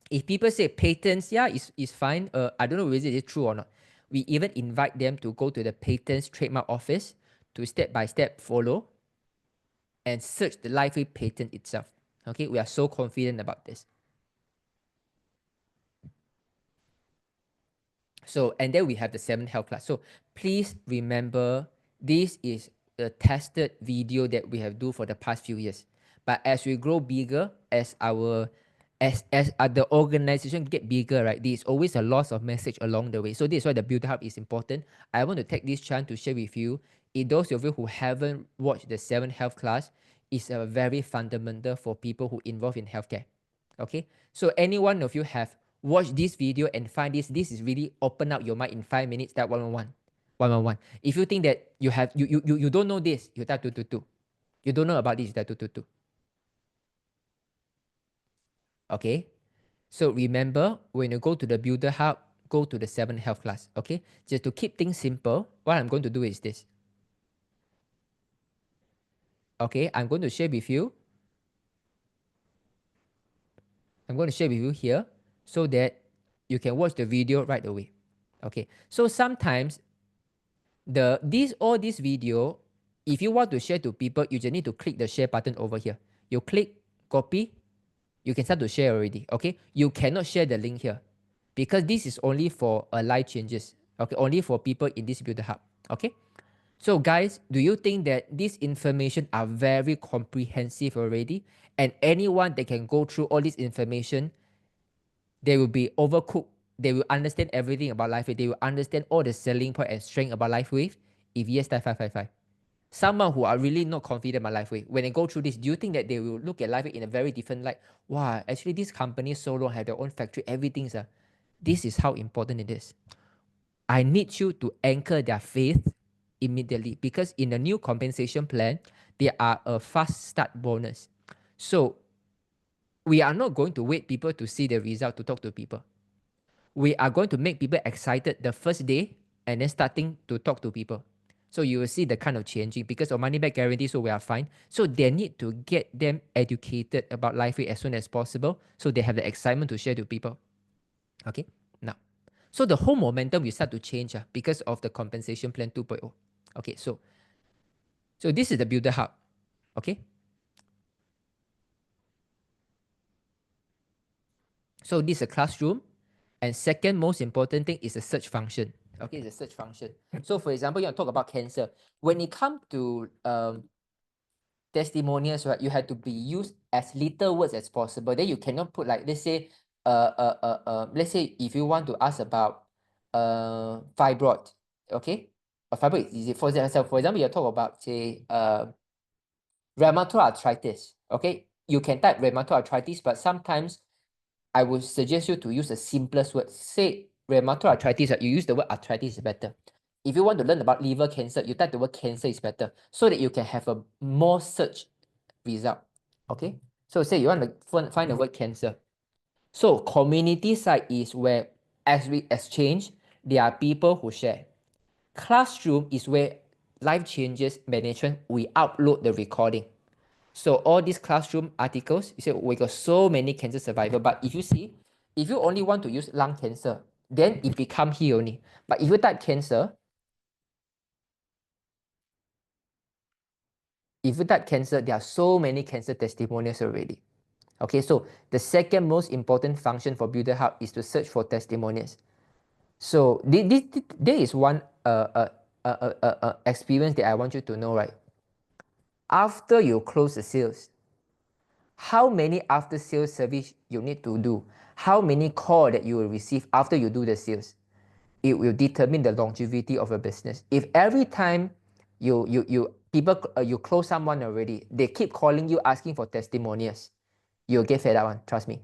If people say patents, is fine. I don't know whether it is true or not. We even invite them to go to the patents trademark office to step by step follow and search the LifeWave patent itself. Okay, we are so confident about this. So, and then we have the 7th health class. So please remember, this is a tested video that we have do for the past few years. But as we grow bigger, as the organization get bigger, right, there's always a loss of message along the way. So this is why the Builder Hub is important. I want to take this chance to share with you, in those of you who haven't watched the 7th health class, is a very fundamental for people who involved in healthcare. Okay, so any one of you have watched this video and find this is really open up your mind in 5 minutes, that 111. If you think that you don't know this, you type 222. You don't know about this, you type 222. Okay, so remember, when you go to the Builder Hub, go to the 7th health class. Okay, just to keep things simple, what I'm going to do is this. Okay, I'm going to share with you. I'm going to share with you here so that you can watch the video right away. Okay, so sometimes all this video, if you want to share to people, you just need to click the share button over here. You click, copy, you can start to share already. Okay, you cannot share the link here because this is only for live changes. Okay, only for people in this Builder Hub. Okay, so guys, do you think that this information are very comprehensive already, and anyone that can go through all this information, they will be overcooked? They will understand everything about LifeWave. They will understand all the selling point and strength about LifeWave. If yes, type 555. Someone who are really not confident about LifeWave, when they go through this, do you think that they will look at LifeWave in a very different light? Wow, actually this company so long have their own factory, everything, sir. This is how important it is. I need you to anchor their faith immediately, because in the new compensation plan, there are a fast start bonus. So we are not going to wait people to see the result to talk to people. We are going to make people excited the first day and then starting to talk to people. So you will see the kind of changing because of money back guarantee, so we are fine. So they need to get them educated about LifeWave as soon as possible so they have the excitement to share to people. Okay, now, so the whole momentum will start to change because of the compensation plan 2.0. Okay, so this is the Builder Hub. Okay, so this is a classroom, and second most important thing is a search function. Okay, it's a search function. So for example, you want to talk about cancer. When it comes to testimonials, right, you have to be used as little words as possible. Then you cannot put, like, let's say if you want to ask about fibroid, okay, fibroid is easy. For example, you talk about, say, rheumatoid arthritis. Okay, you can type rheumatoid arthritis, but sometimes I would suggest you to use the simplest word. Say rheumatoid arthritis, you use the word arthritis is better. If you want to learn about liver cancer, you type the word cancer is better, so that you can have a more search result. Okay, so say you want to find the word cancer. So community site is where, as we exchange, there are people who share. Classroom is where life changes management, we upload the recording. So all these classroom articles, you say we got so many cancer survivor, but if you only want to use lung cancer, then it become here only. But if you type cancer, there are so many cancer testimonials already. Okay, so the second most important function for Builder Hub is to search for testimonials. So there is one experience that I want you to know, right? After you close the sales, how many after sales service you need to do, how many call that you will receive after you do the sales, it will determine the longevity of a business. If every time you close someone already, they keep calling you asking for testimonials, you'll get fed up one, trust me.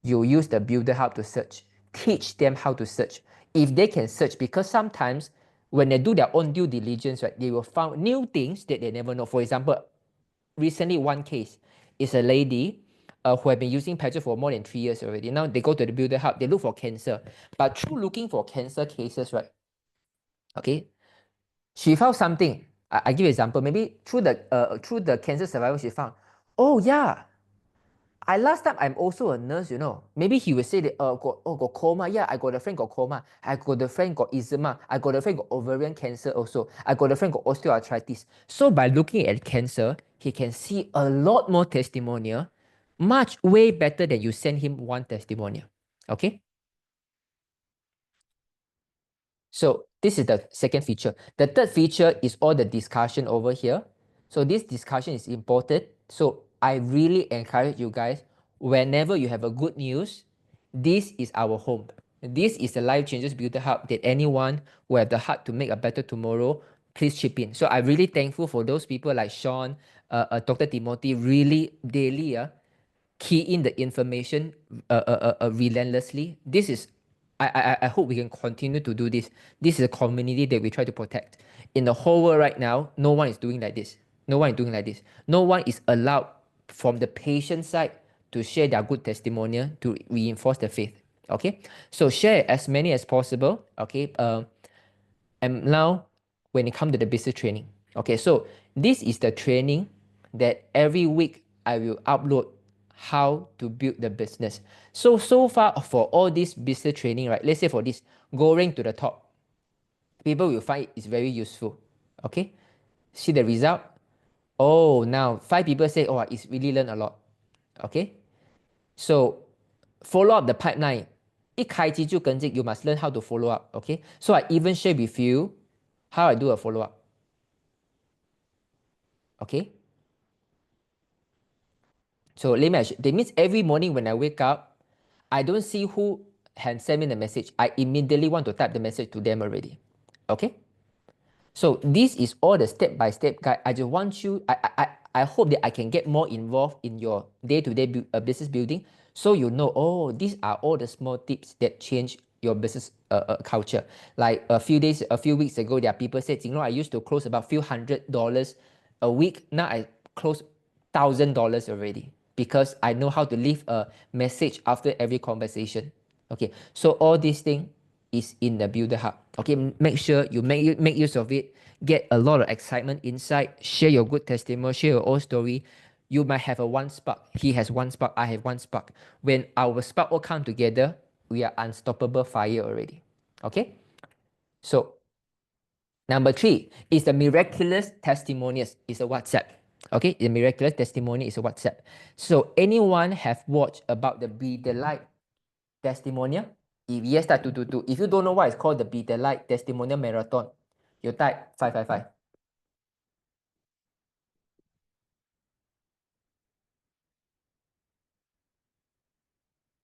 You use the Builder Hub to search. Teach them how to search. If they can search, because sometimes when they do their own due diligence, right, they will find new things that they never know. For example, recently one case is a lady who had been using Paget for more than 3 years already. Now they go to the Builder Hub, they look for cancer. But through looking for cancer cases, right, okay, she found something. I give you an example. Maybe through the cancer survivor, she found, oh yeah, last time I'm also a nurse, you know. Maybe he will say that got coma. Yeah, I got a friend got coma. I got a friend got eczema. I got a friend got ovarian cancer also. I got a friend got osteoarthritis. So by looking at cancer, he can see a lot more testimonial, much way better than you send him one testimonial. Okay. So this is the second feature. The third feature is all the discussion over here. So this discussion is important. So I really encourage you guys, whenever you have a good news, this is our home. This is the Life Changes Builder Hub that anyone who have the heart to make a better tomorrow, please chip in. So I'm really thankful for those people like Sean, Dr. Timothy, really daily key in the information relentlessly. This is, I hope we can continue to do this. This is a community that we try to protect. In the whole world right now, no one is doing like this. No one is doing like this. No one is allowed from the patient side to share their good testimonial to reinforce the faith. Okay, so share as many as possible. Okay, and now when it comes to the business training, okay, so this is the training that every week I will upload how to build the business. So far for all this business training, right? Let's say for this, going to the top, people will find it's very useful. Okay, see the result. Oh, now 5 people say, oh, it's really learned a lot. Okay, so follow up the pipeline. 一开机就跟进, you must learn how to follow up. Okay, so I even share with you how I do a follow up. Okay, so let me actually, that means every morning when I wake up, I don't see who has sent me the message. I immediately want to type the message to them already. Okay, so this is all the step-by-step guide. I just want you, I hope that I can get more involved in your day-to-day business building, so you know, oh, these are all the small tips that change your business culture. Like a few weeks ago, there are people said, Jinlong, I used to close about few $100 a week. Now I close $1,000 already because I know how to leave a message after every conversation. Okay, so all these things is in the Builder Hub. Okay, make sure you make use of it. Get a lot of excitement inside. Share your good testimony. Share your own story. You might have a one spark. He has one spark. I have one spark. When our spark all come together, we are unstoppable fire already. Okay. So number 3 is the miraculous testimonials. Is a WhatsApp. Okay, the miraculous testimony is a WhatsApp. So anyone have watched about the Be the Light testimonial? If yes, type 222. If you don't know what it's called, the Be the Light Testimonial Marathon, you type 555.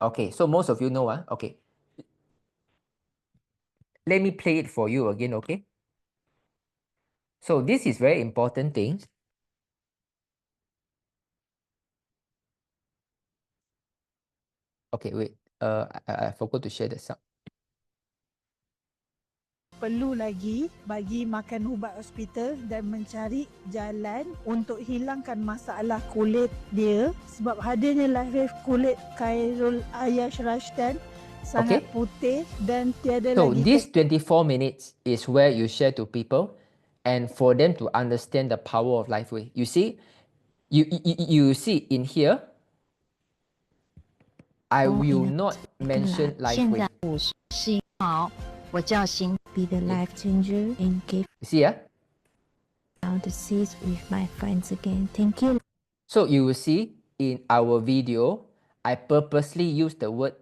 Okay, so most of you know. Okay. Let me play it for you again, okay? So this is very important things. Okay, wait. I forgot to share the sound. Perlu lagi bagi makan ubat hospital dan mencari jalan untuk hilangkan masalah kulit dia sebab hadirnya lahir kulit Khairul Ayash Rashdan sangat putih dan tiada so lagi. So this 24 minutes is where you share to people and for them to understand the power of LifeWay. You see, you see in here, I will not mention LifeWay. 好，我叫邢 Be the life changer and give You see, out the seeds with my friends again. Thank you. So you will see in our video, I purposely use the word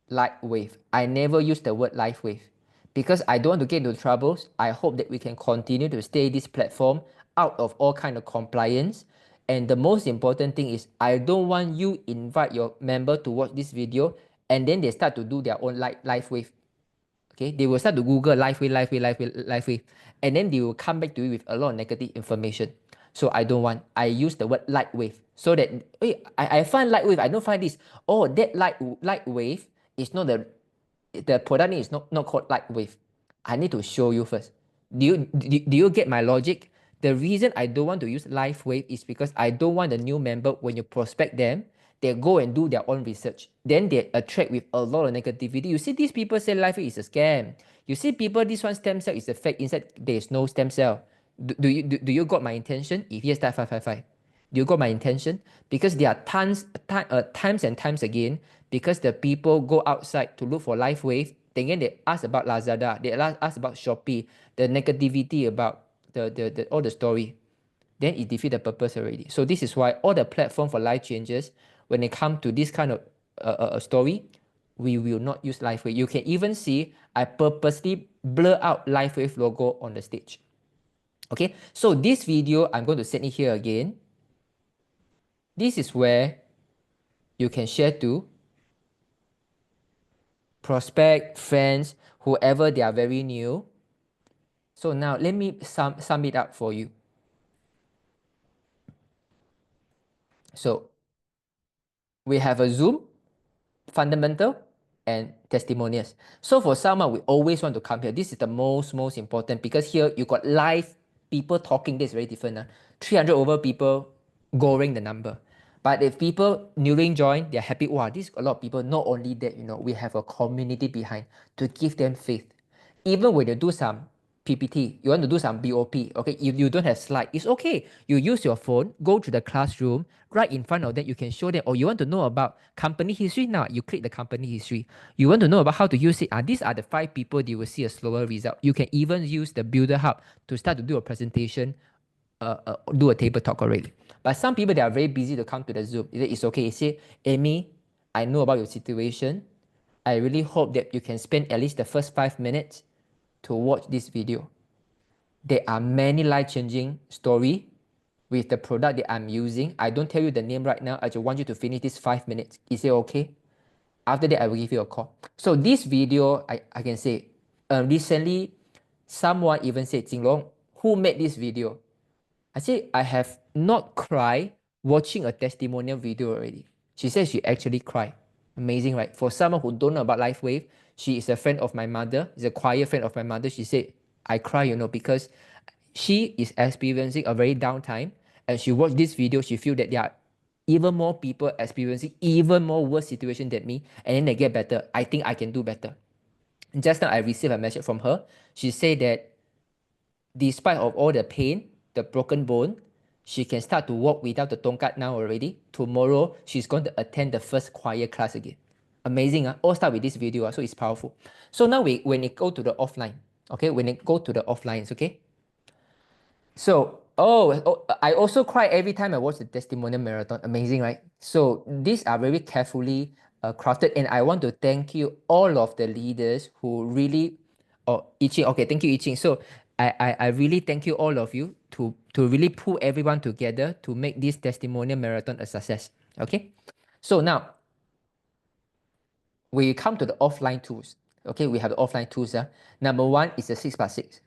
light wave. I never use the word life wave because I don't want to get into troubles. I hope that we can continue to stay this platform out of all kind of compliance. And the most important thing is I don't want you invite your member to watch this video and then they start to do their own life wave. Okay, they will start to Google life wave, and then they will come back to you with a lot of negative information. So I don't want. I use the word light wave so that I find light wave. I don't find this. Oh, that light wave is not the product name is not called light wave. I need to show you first. Do you get my logic? The reason I don't want to use live wave is because I don't want the new member when you prospect them, they go and do their own research. Then they attract with a lot of negativity. You see, these people say live wave is a scam. You see, people, this one stem cell is a fake. Inside there is no stem cell. Do you got my intention? If yes, type 555. Do you got my intention? Because there are times and times again, because the people go outside to look for live wave, then again they ask about Lazada, they ask about Shopee, the negativity about the all the story, then it defeats the purpose already. So this is why all the platform for life changes, when it come to this kind of story, we will not use live wave. You can even see I purposely blur out LifeWave logo on the stage. Okay, so this video, I'm going to send it here again. This is where you can share to prospect, friends, whoever they are very new. So now let me sum it up for you. So we have a Zoom, fundamental, and testimonials. So for someone, we always want to come here. This is the most important, because here you got live people talking. This is very different. 300 over people going the number. But if people newly join, they're happy. Wow, this is a lot of people. Not only that, we have a community behind to give them faith. Even when you do some PPT, you want to do some BOP, okay, if you don't have slide, it's okay. You use your phone, go to the classroom, right in front of them, you can show them, or you want to know about company history, now you click the company history. You want to know about how to use it, these are the 5 people, you will see a slower result. You can even use the Builder Hub to start to do a presentation, do a table talk already. But some people, they are very busy to come to the Zoom. It's okay. You say, Amy, I know about your situation. I really hope that you can spend at least the first 5 minutes to watch this video. There are many life-changing stories with the product that I'm using. I don't tell you the name right now. I just want you to finish this 5 minutes. Is it okay? After that, I will give you a call. So this video, I can say, recently, someone even said, Jinlong, who made this video? I said, I have not cried watching a testimonial video already. She said she actually cried. Amazing, right? For someone who don't know about LifeWave, she is a friend of my mother, is a choir friend of my mother. She said, I cry, because she is experiencing a very down time, and she watched this video, she feel that there are even more people experiencing even more worse situation than me, and then they get better. I think I can do better. And just now I received a message from her. She said that despite of all the pain, the broken bone, she can start to walk without the tongkat now already. Tomorrow, she's going to attend the first choir class again. Amazing, all start with this video, so it's powerful. So now when it go to the offline, okay, when it go to the offlines, okay. So, I also cry every time I watch the testimonial marathon. Amazing, right? So these are very carefully crafted, and I want to thank you, all of the leaders who really, Iching, okay, thank you, Iching. So I really thank you, all of you, to really pull everyone together to make this testimonial marathon a success, okay? So now, we come to the offline tools, okay? We have the offline tools. Number 1 is the 6x6.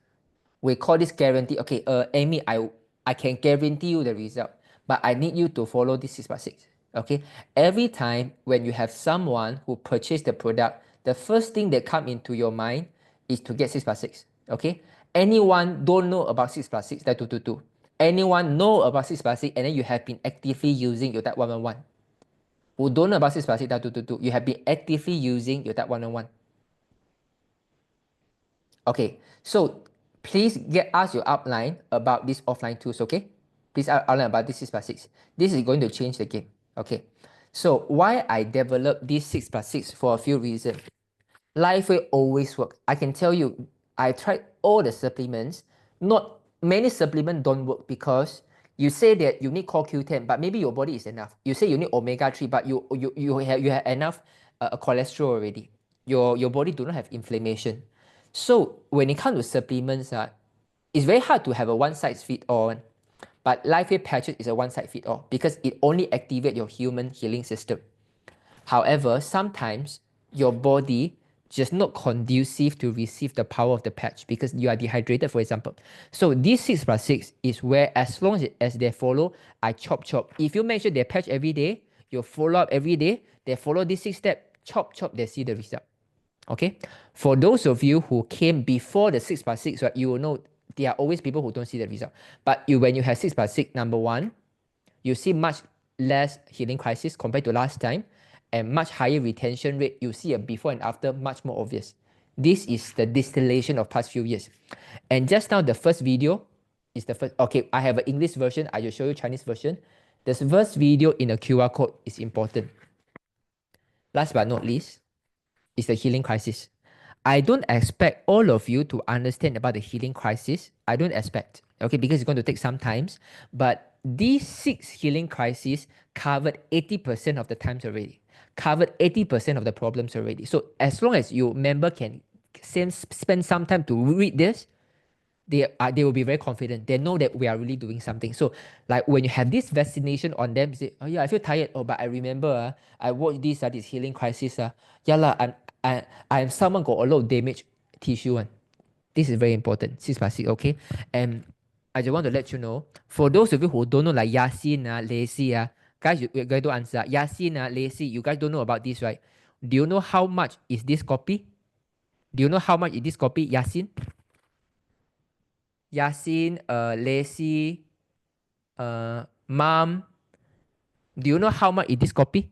We call this guarantee. Okay, Amy, I can guarantee you the result, but I need you to follow this 6x6. Okay, every time when you have someone who purchased the product, the first thing that come into your mind is to get 6x6. Okay, anyone don't know about 6x6, that 222. Anyone know about 6x6, and then you have been actively using your that 111. Who don't know about 6x6, that 222, you have been actively using your that 111. Okay, so please get us your outline about these offline tools, okay? Please outline about this 6x6. This is going to change the game, okay? So why I developed this 6x6 for a few reasons. LifeWave always work. I can tell you, I tried all the supplements. Not many supplements don't work because you say that you need CoQ10, but maybe your body is enough. You say you need omega-3, but you have enough cholesterol already. Your body do not have inflammation. So when it comes to supplements, it's very hard to have a one-size-fits-all. But LifeWave patches is a one-size-fits-all because it only activates your human healing system. However, sometimes your body just not conducive to receive the power of the patch because you are dehydrated, for example. So this 6x6 is where as long as they follow, I chop. If you make sure they patch every day, you follow up every day, they follow this 6 step, chop, they see the result. Okay, for those of you who came before the 6x6, right, you will know there are always people who don't see the result. But when you have 6x6, number 1, you see much less healing crisis compared to last time, and much higher retention rate. You see a before and after much more obvious. This is the distillation of past few years. And just now, the first video is the first. Okay, I have an English version. I will show you Chinese version. The first video in the QR code is important. Last but not least, is the healing crisis. I don't expect all of you to understand about the healing crisis. I don't expect, okay, because it's going to take some time. But these 6 healing crises covered 80% of the times already, covered 80% of the problems already. So as long as your member can spend some time to read this, they will be very confident. They know that we are really doing something. So like when you have this vaccination on them, you say, oh yeah, I feel tired. Oh, but I remember I watched this healing crisis. Yeah lah, I'm someone got a lot of damaged tissue. This is very important. 6/6, okay? And I just want to let you know, for those of you who don't know, like Yasin, Lacy, guys, you guys don't answer. Yasin, Lacy, you guys don't know about this, right? Do you know how much is this copy? Do you know how much is this copy, Yasin? Yasin, Lacy, Mom. Do you know how much is this copy?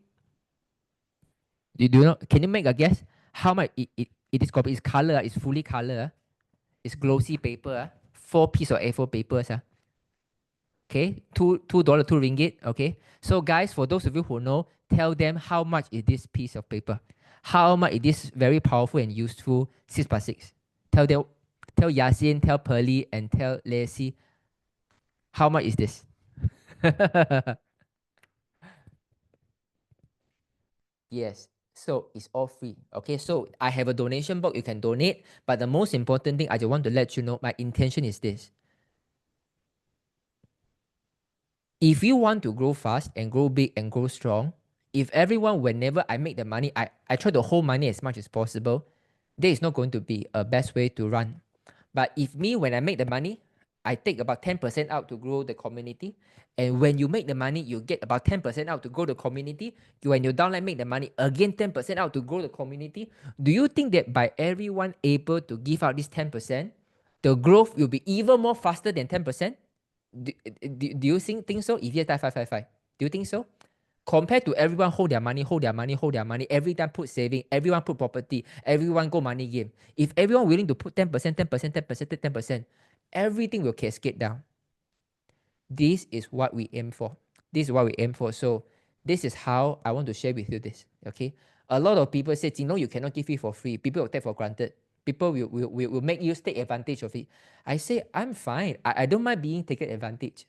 Do you know? Can you make a guess? How much it is copy? It's color. It's fully color. It's glossy paper. 4 pieces of A4 papers. Okay, $2, 2 ringgit. Okay, so guys, for those of you who know, tell them how much is this piece of paper. How much is this very powerful and useful 6/6? Tell them, tell Yasin, tell Pearly, and tell Lacy. How much is this? Yes, so it's all free. Okay, so I have a donation box, you can donate. But the most important thing, I just want to let you know, my intention is this. If you want to grow fast and grow big and grow strong, if everyone, whenever I make the money, I try to hold money as much as possible, there is not going to be a best way to run. But if me, when I make the money, I take about 10% out to grow the community. And when you make the money, you get about 10% out to grow the community. When you downline make the money, again 10% out to grow the community. Do you think that by everyone able to give out this 10%, the growth will be even more faster than 10%? Do you think so? If yes, 5. Do you think so? Compared to everyone hold their money, every time put saving, everyone put property, everyone go money game. If everyone willing to put 10%, everything will cascade down. This is what we aim for. So this is how I want to share with you this. Okay. A lot of people say, you cannot give it for free. People will take for granted. People will make you take advantage of it. I say, I'm fine. I don't mind being taken advantage.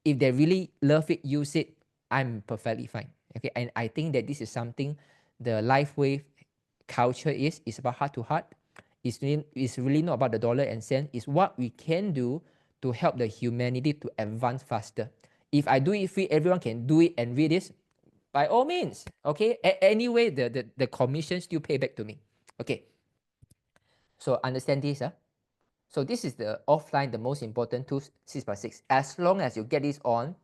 If they really love it, use it, I'm perfectly fine. Okay, and I think that this is something the LifeWave culture is about heart to heart. It's really not about the dollar and cent. It's what we can do to help the humanity to advance faster. If I do it free, everyone can do it and read this, by all means. Okay, anyway, the commission still pay back to me. Okay, so understand this. So this is the offline, the most important tool, 6/6. As long as you get this on,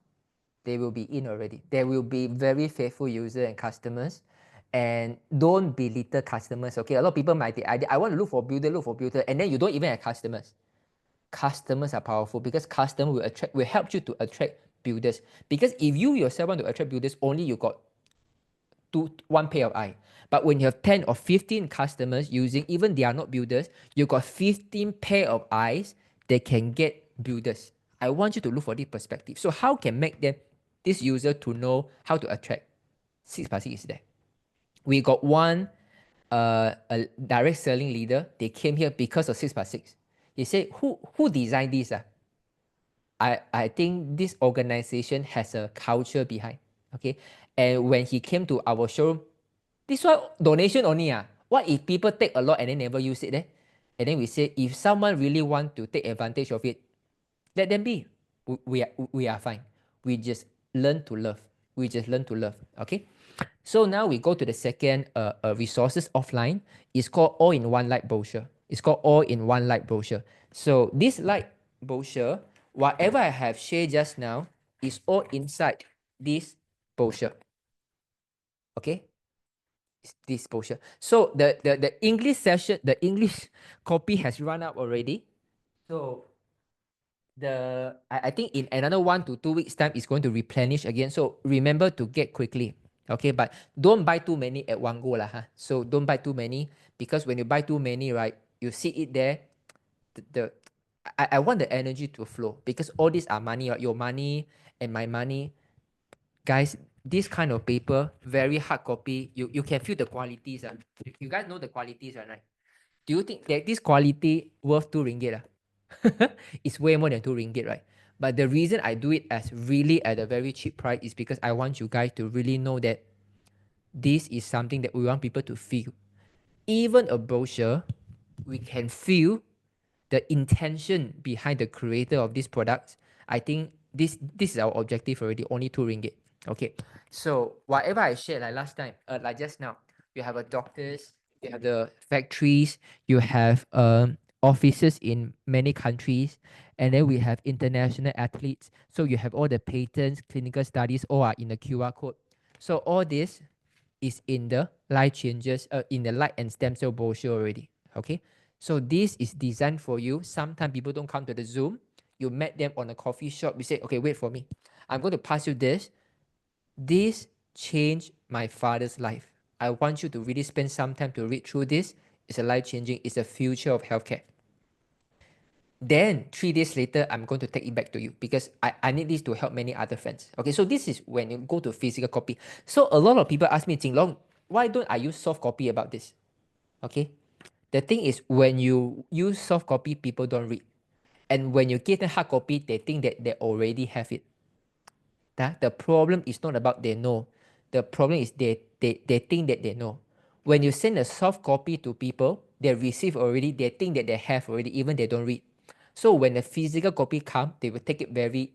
they will be in already. There will be very faithful users and customers. And don't belittle customers. Okay, a lot of people might think, I want to look for builder, and then you don't even have customers. Customers are powerful because customers will help you to attract builders. Because if you yourself want to attract builders, only you got one pair of eye. But when you have 10 or 15 customers using, even they are not builders, you got 15 pair of eyes that can get builders. I want you to look for this perspective. So how can make them, this user, to know how to attract? 6/6 is there. We got one a direct selling leader. They came here because of 6/6. He said, who designed this? I think this organization has a culture behind. Okay. And when he came to our showroom, this one donation only. What if people take a lot and they never use it? And then we say, if someone really want to take advantage of it, let them be. We are fine. We just learn to love. Okay. So now we go to the second resources offline. It's called all-in-one light brochure. So this light brochure, whatever I have shared just now, is all inside this brochure. Okay, it's this brochure. So the English session, the English copy has run out already. So I think in another 1 to 2 weeks time, it's going to replenish again. So remember to get quickly. Okay, but don't buy too many at one go lah. So don't buy too many, because when you buy too many, right, you see it there. I want the energy to flow, because all these are money, right? Your money and my money. Guys, this kind of paper, very hard copy, you can feel the qualities. You guys know the qualities, right? Do you think that this quality worth 2 ringgit? It's way more than 2 ringgit, right? But the reason I do it as really at a very cheap price is because I want you guys to really know that this is something that we want people to feel. Even a brochure, we can feel the intention behind the creator of this product, I think this is our objective already, only 2 ringgit. Okay, so whatever I shared like last time, like just now, you have a doctors, you have the factories, you have offices in many countries, and then we have international athletes. So you have all the patents, clinical studies, all are in the QR code. So all this is in the light changes, in the light and stem cell brochure already. Okay, so this is designed for you. Sometimes people don't come to the Zoom. You met them on a coffee shop. You say, okay, wait for me. I'm going to pass you this. This changed my father's life. I want you to really spend some time to read through this. It's a life-changing. It's the future of healthcare. Then 3 days later, I'm going to take it back to you because I need this to help many other friends. Okay, so this is when you go to physical copy. So a lot of people ask me, Jinlong, why don't I use soft copy about this? Okay, the thing is when you use soft copy, people don't read. And when you give them hard copy, they think that they already have it. The problem is not about they know. The problem is they think that they know. When you send a soft copy to people, they receive already, they think that they have already, even they don't read. So when the physical copy comes, they will take it very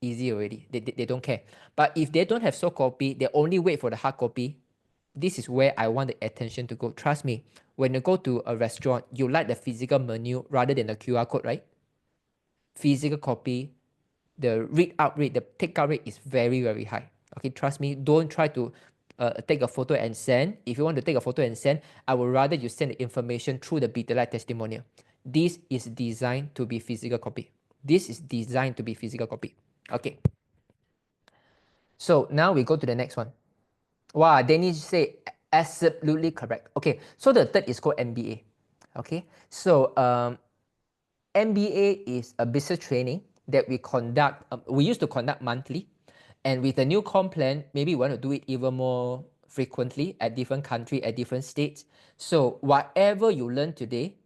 easy already. They don't care. But if they don't have soft copy, they only wait for the hard copy. This is where I want the attention to go. Trust me, when you go to a restaurant, you like the physical menu rather than the QR code, right? Physical copy, the read out rate, the take out rate is very, very high. Okay, trust me, don't try to take a photo and send. If you want to take a photo and send, I would rather you send the information through the Bina testimonial. This is designed to be physical copy. This is designed to be physical copy. Okay. So now we go to the next one. Wow, Dennis say absolutely correct. Okay, so the third is called MBA. Okay, so MBA is a business training that we conduct. We used to conduct monthly, and with the new comp plan, maybe we want to do it even more frequently at different countries, at different states. So whatever you learn today,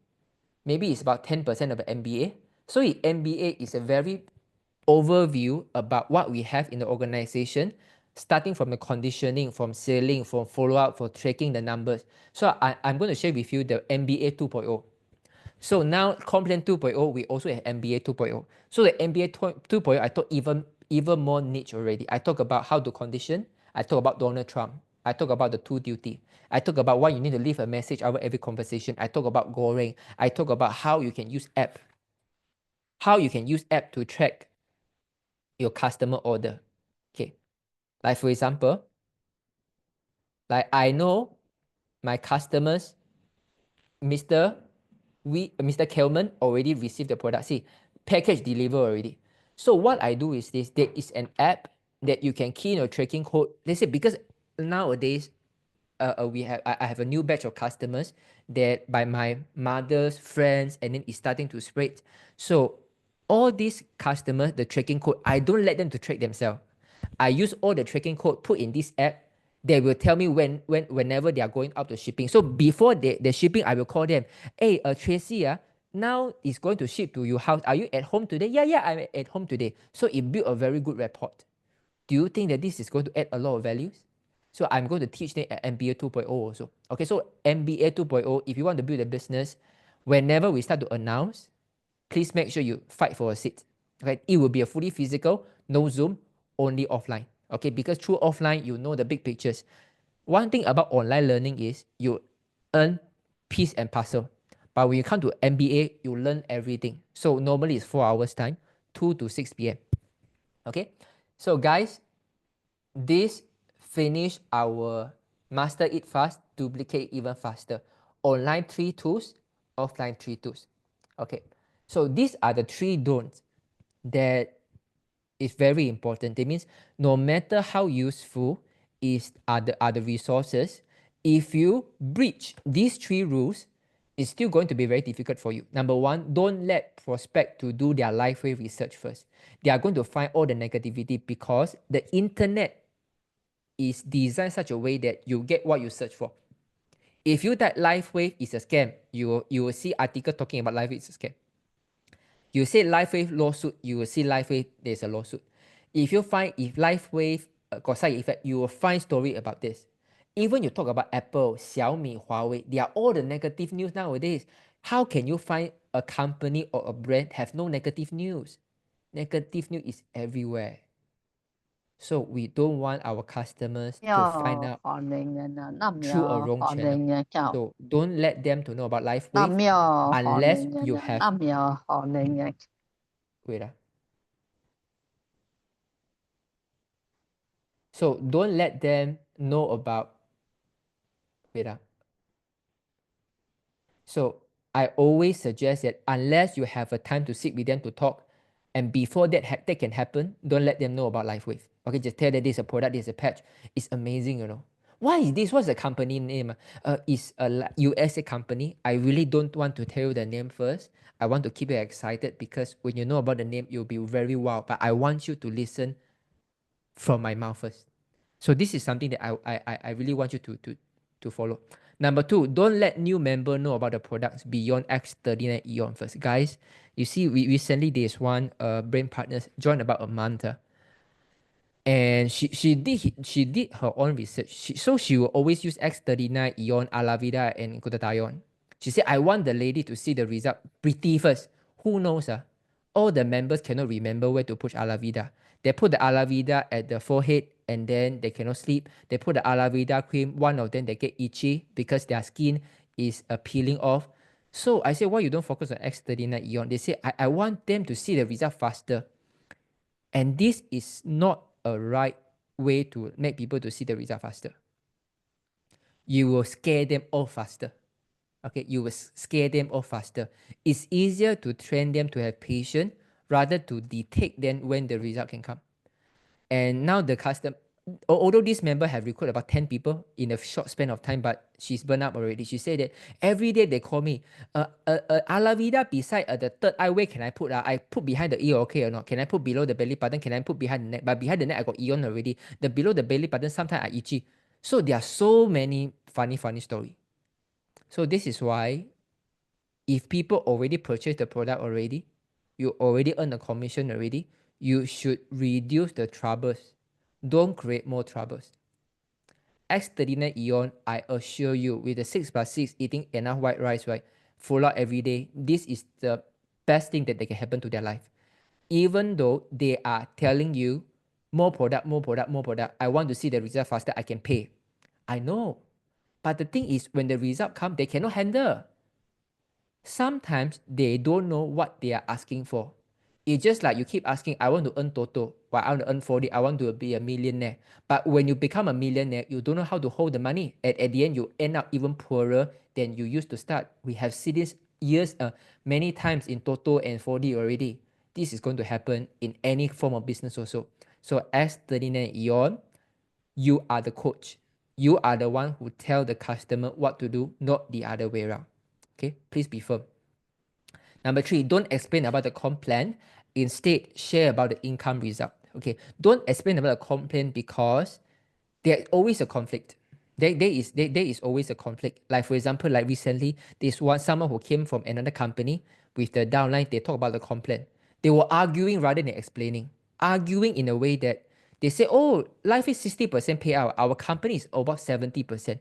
maybe it's about 10% of the MBA. So MBA is a very overview about what we have in the organization, starting from the conditioning, from selling, from follow-up, for tracking the numbers. So I'm going to share with you the MBA 2.0. So now Complan 2.0, we also have MBA 2.0. So the MBA 2.0, I thought even more niche already. I talk about how to condition. I talk about Donald Trump. I talk about the 2 duty. I talk about why you need to leave a message over every conversation. I talk about Goreng. I talk about how you can use app. How you can use app to track your customer order. Okay. Like for example, like I know my customers, Mr. Kelman already received the product. See, package deliver already. So what I do is this, there is an app that you can key in your tracking code. Let's say because nowadays I have a new batch of customers that by my mother's friends, and then it's starting to spread. So all these customers, the tracking code, I don't let them to track themselves. I use all the tracking code put in this app. They will tell me whenever they are going out to shipping. So before the shipping, I will call them. Hey, Tracy, now it's going to ship to your house. Are you at home today? Yeah, I'm at home today. So it built a very good rapport. Do you think that this is going to add a lot of values? So I'm going to teach them at MBA 2.0 also. Okay, so MBA 2.0, if you want to build a business, whenever we start to announce, please make sure you fight for a seat. Okay, it will be a fully physical, no Zoom, only offline. Okay, because through offline, you know the big pictures. One thing about online learning is you earn piece and parcel. But when you come to MBA, you learn everything. So normally it's 4 hours time, 2 to 6 p.m. Okay, so guys, this finish our master it fast, duplicate even faster. Online 3 tools, offline 3 tools. Okay, so these are the 3 don'ts that is very important. That means no matter how useful are the resources, if you breach these 3 rules, it's still going to be very difficult for you. Number 1, don't let prospect to do their LifeWave research first. They are going to find all the negativity because the internet is designed such a way that you get what you search for. If you type LifeWave is a scam, you will see article talking about LifeWave is a scam. You say LifeWave lawsuit, you will see LifeWave there's a lawsuit. If you find if LifeWave got side effect, you will find story about this. Even you talk about Apple, Xiaomi, Huawei, they are all the negative news nowadays. How can you find a company or a brand have no negative news? Negative news is everywhere. So we don't want our customers to find out through a wrong channel. So don't let them to know about LifeWave unless you have. Wait. So don't let them know about. Wait. So I always suggest that unless you have a time to sit with them to talk, and before that can happen, don't let them know about LifeWave. Okay, just tell them this is a product, this is a patch. It's amazing, you know. Why is this? What's the company name? It's a USA company. I really don't want to tell you the name first. I want to keep you excited because when you know about the name, you'll be very wow. But I want you to listen from my mouth first. So this is something that I really want you to follow. Number 2, don't let new member know about the products beyond X39 Eon first. Guys, you see, we recently there's one brain partners joined about a month. And she did her own research. So she will always use X39 Eon, Alavida, and glutathione. She said, I want the lady to see the result pretty first. Who knows? All the members cannot remember where to push Alavida. They put the Alavida at the forehead and then they cannot sleep. They put the Alavida cream. One of them, they get itchy because their skin is peeling off. So I said, why you don't focus on X39 Eon? They say, I want them to see the result faster. And this is not a right way to make people to see the result faster. You will scare them off faster. Okay, you will scare them off faster. It's easier to train them to have patience rather to detect them when the result can come. And now the customer, although this member have recruited about 10 people in a short span of time, but she's burned up already. She said that every day they call me, Alavida beside the third eye, where can I put? I put behind the ear, okay or not? Can I put below the belly button? Can I put behind the neck? But behind the neck, I got Eon already. The below the belly button, sometimes I itchy. So there are so many funny stories. So this is why if people already purchased the product already, you already earn a commission already, you should reduce the troubles. Don't create more troubles. X39 Eon, I assure you, with the 6+6, eating enough white rice, right, full out every day, this is the best thing that they can happen to their life. Even though they are telling you, more product, I want to see the result faster, I can pay. I know. But the thing is, when the result comes, they cannot handle. Sometimes they don't know what they are asking for. It's just like you keep asking, I want to earn Toto, but I want to earn 40, I want to be a millionaire. But when you become a millionaire, you don't know how to hold the money. At the end, you end up even poorer than you used to start. We have seen this many times in Toto and 4D already. This is going to happen in any form of business also. So S39 Eon, you are the coach. You are the one who tell the customer what to do, not the other way around. Okay, please be firm. Number 3, don't explain about the comp plan. Instead, share about the income result. Okay, don't explain about the comp plan because there's always a conflict. There is always a conflict. Like for example, like recently, there's someone who came from another company with the downline. They talk about the comp plan. They were arguing rather than explaining. Arguing in a way that they say, oh, life is 60% payout. Our company is about 70%.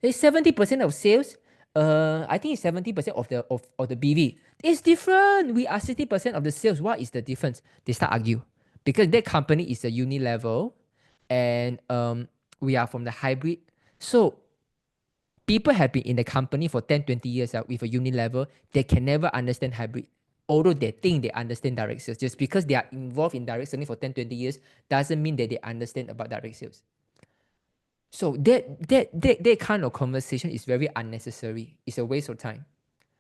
It's 70% of sales. I think it's 70% of the BV. It's different. We are 60% of the sales. What is the difference? They start argue because that company is a uni level, and we are from the hybrid. So people have been in the company for 10, 20 years with a uni level. They can never understand hybrid. Although they think they understand direct sales, just because they are involved in direct selling for 10, 20 years doesn't mean that they understand about direct sales. So that kind of conversation is very unnecessary. It's a waste of time.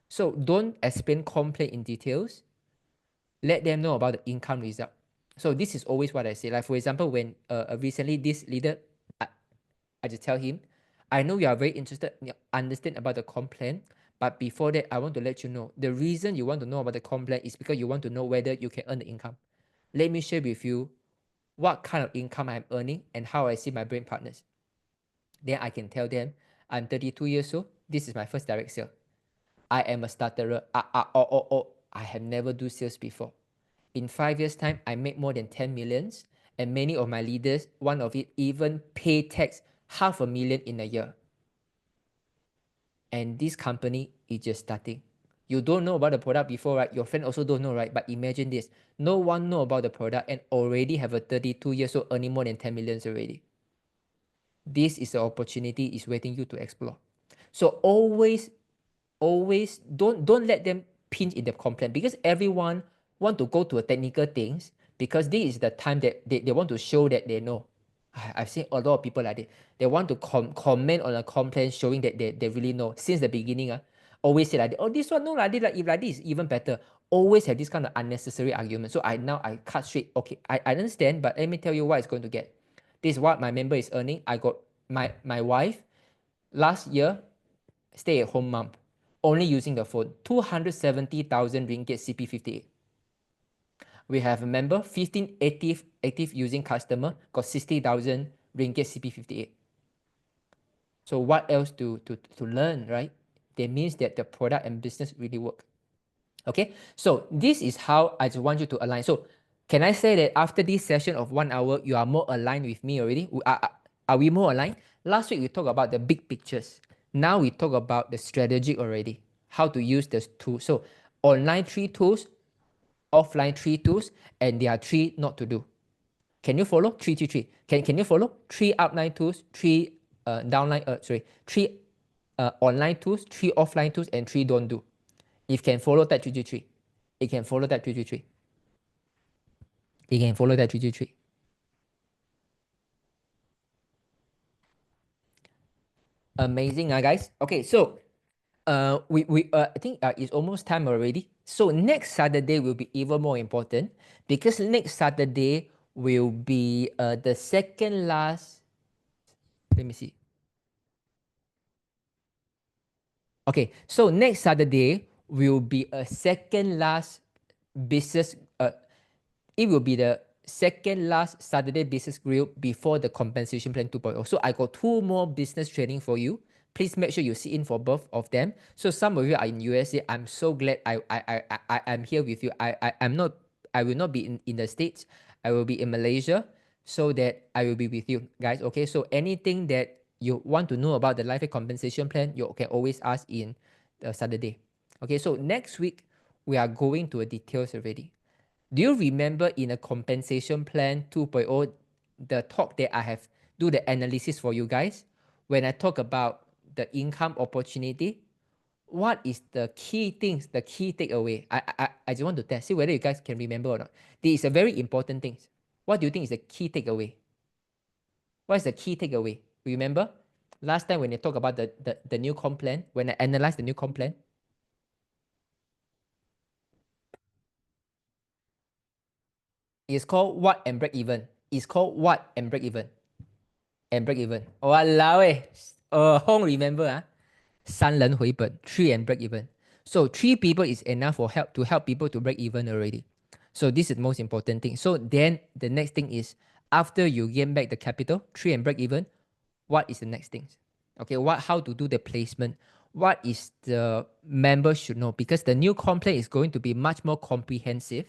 So don't explain complaint in details. Let them know about the income result. So this is always what I say. Like for example, when recently this leader, I just tell him, I know you are very interested in understand about the complaint, but before that, I want to let you know, the reason you want to know about the complaint is because you want to know whether you can earn the income. Let me share with you what kind of income I'm earning and how I see my brain partners. Then I can tell them, I'm 32 years old. This is my first direct sale. I am a stutterer. I have never do sales before. In 5 years' time, I make more than 10 millions. And many of my leaders, one of it, even pay tax $500,000 in a year. And this company is just starting. You don't know about the product before, right? Your friend also don't know, right? But imagine this. No one know about the product and already have a 32 years old earning more than 10 millions already. This is the opportunity is waiting you to explore. So always don't let them pinch in the complaint, because everyone want to go to a technical things because this is the time that they want to show that they know. I've seen a lot of people like that. They want to comment on a complaint showing that they really know since the beginning. Always say like that, oh, this one no like this, like if like this even better. Always have this kind of unnecessary argument. So I cut straight. Okay, I understand, but let me tell you what it's going to get. This is what my member is earning. I got my wife last year stay at home mom, only using the phone, 270,000 ringgit CP58. We have a member, 15 active using customer, got 60,000 ringgit CP58. So what else to learn, right? That means that the product and business really work. Okay, so this is how I just want you to align. So can I say that after this session of 1 hour, you are more aligned with me already? Are we more aligned? Last week we talked about the big pictures. Now we talk about the strategy already, how to use the tools. So online 3 tools, offline 3 tools, and there are 3 not to do. Can you follow? 3, 3, 3. Can you follow? 3 upline tools, 3 3 online tools, 3 offline tools, and 3 don't do. If can follow that 3, 3, 3. It can follow that 3, 3, 3. It can follow that 3, 3, 3. Amazing, guys. Okay, so I think it's almost time already. So next Saturday will be even more important because next Saturday will be the second last. Let me see. Okay, so next Saturday will be a second last business. It will be the second last Saturday business grill before the compensation plan 2.0. So I got 2 more business training for you. Please make sure you sit in for both of them. So some of you are in USA. I'm so glad I'm here with you. I will not be in the States. I will be in Malaysia so that I will be with you guys. Okay. So anything that you want to know about the life compensation plan, you can always ask in Saturday. Okay. So next week we are going to the details already. Do you remember in a compensation plan 2.0, the talk that I have do the analysis for you guys? When I talk about the income opportunity, what is the key things, the key takeaway? I just want to test, see whether you guys can remember or not. This is a very important thing. What do you think is the key takeaway? What is the key takeaway? Remember last time when you talk about the new comp plan, when I analyzed the new comp plan? It's called what and break even. It's called what and break even. And break even. Walao eh. Hong remember 3人回本, 3 and break even. So 3 people is enough for help people to break even already. So this is the most important thing. So then the next thing is after you gain back the capital, 3 and break even, what is the next thing? Okay, how to do the placement? What is the members should know? Because the new complaint is going to be much more comprehensive.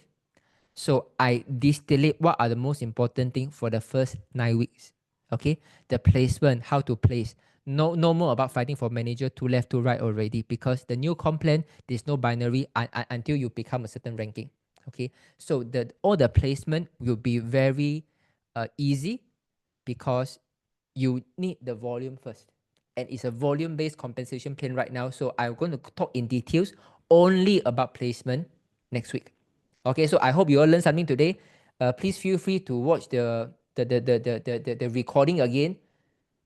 So I distillate what are the most important things for the first 9 weeks. Okay, the placement, how to place. No more about fighting for manager to left to right already, because the new complaint there's no binary until you become a certain ranking. Okay, so all the placement will be very easy because you need the volume first, and it's a volume-based compensation plan right now. So I'm going to talk in details only about placement next week. Okay, so I hope you all learned something today. Please feel free to watch the recording again.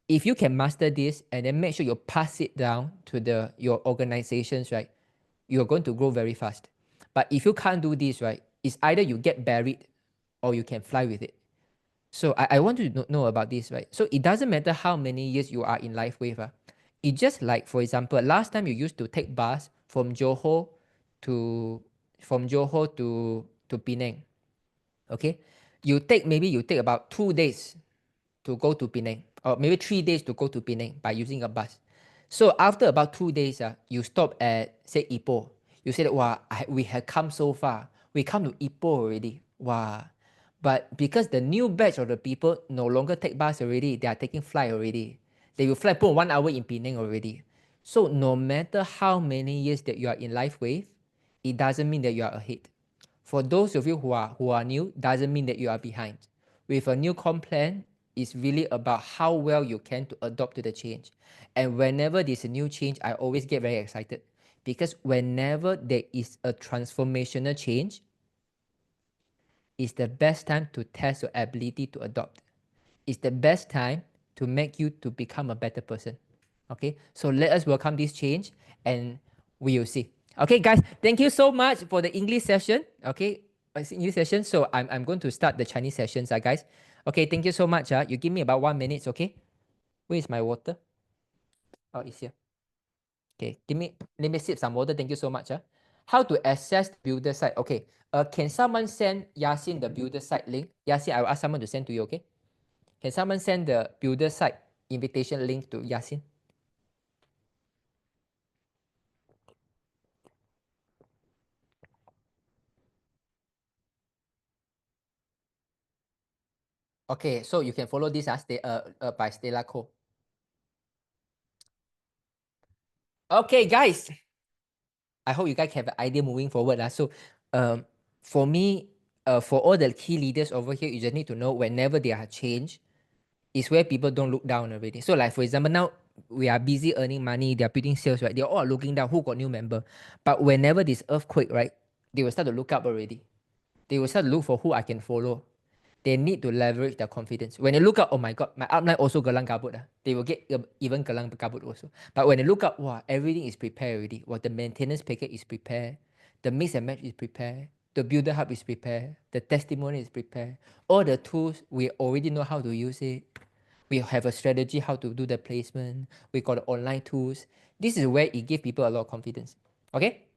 If you can master this and then make sure you pass it down to your organizations, right, you're going to grow very fast. But if you can't do this, right, it's either you get buried or you can fly with it. So I want you to know about this, right? So it doesn't matter how many years you are in life with. It's just like, for example, last time you used to take bus from Johor to Penang. Okay, maybe you take about 2 days to go to Penang, or maybe 3 days to go to Penang by using a bus. So after about 2 days, you stop at say Ipoh. You say that wow, we have come so far. We come to Ipoh already. Wow. But because the new batch of the people no longer take bus already, they are taking flight already. They will fly for 1 hour in Penang already. So no matter how many years that you are in life with, it doesn't mean that you are ahead. For those of you who are new, doesn't mean that you are behind. With a new comp plan, it's really about how well you can to adopt to the change. And whenever there's a new change, I always get very excited, because whenever there is a transformational change, it's the best time to test your ability to adopt. It's the best time to make you to become a better person. Okay, so let us welcome this change and we will see. Okay, guys, thank you so much for the English session. Okay, English session. So I'm going to start the Chinese sessions, guys. Okay, thank you so much. You give me about 1 minute, okay? Where is my water? Oh, it's here. Okay, let me sip some water. Thank you so much. How to access the builder site? Okay, can someone send Yasin the builder site link? Yasin, I will ask someone to send to you, okay? Can someone send the builder site invitation link to Yasin? Okay, so you can follow this by Stella Co. Okay, guys. I hope you guys have an idea moving forward. So for me, for all the key leaders over here, you just need to know whenever there are change, is where people don't look down already. So like for example, now we are busy earning money, they're building sales, right? They're all looking down, who got new member. But whenever this earthquake, right, they will start to look up already. They will start to look for who I can follow. They need to leverage their confidence. When they look up, oh my God, my upline also galang kabut. They will get even galang kabut also. But when they look up, wow, everything is prepared already. Well, the maintenance package is prepared. The mix and match is prepared. The builder hub is prepared. The testimony is prepared. All the tools, we already know how to use it. We have a strategy how to do the placement. We got online tools. This is where it gives people a lot of confidence. Okay?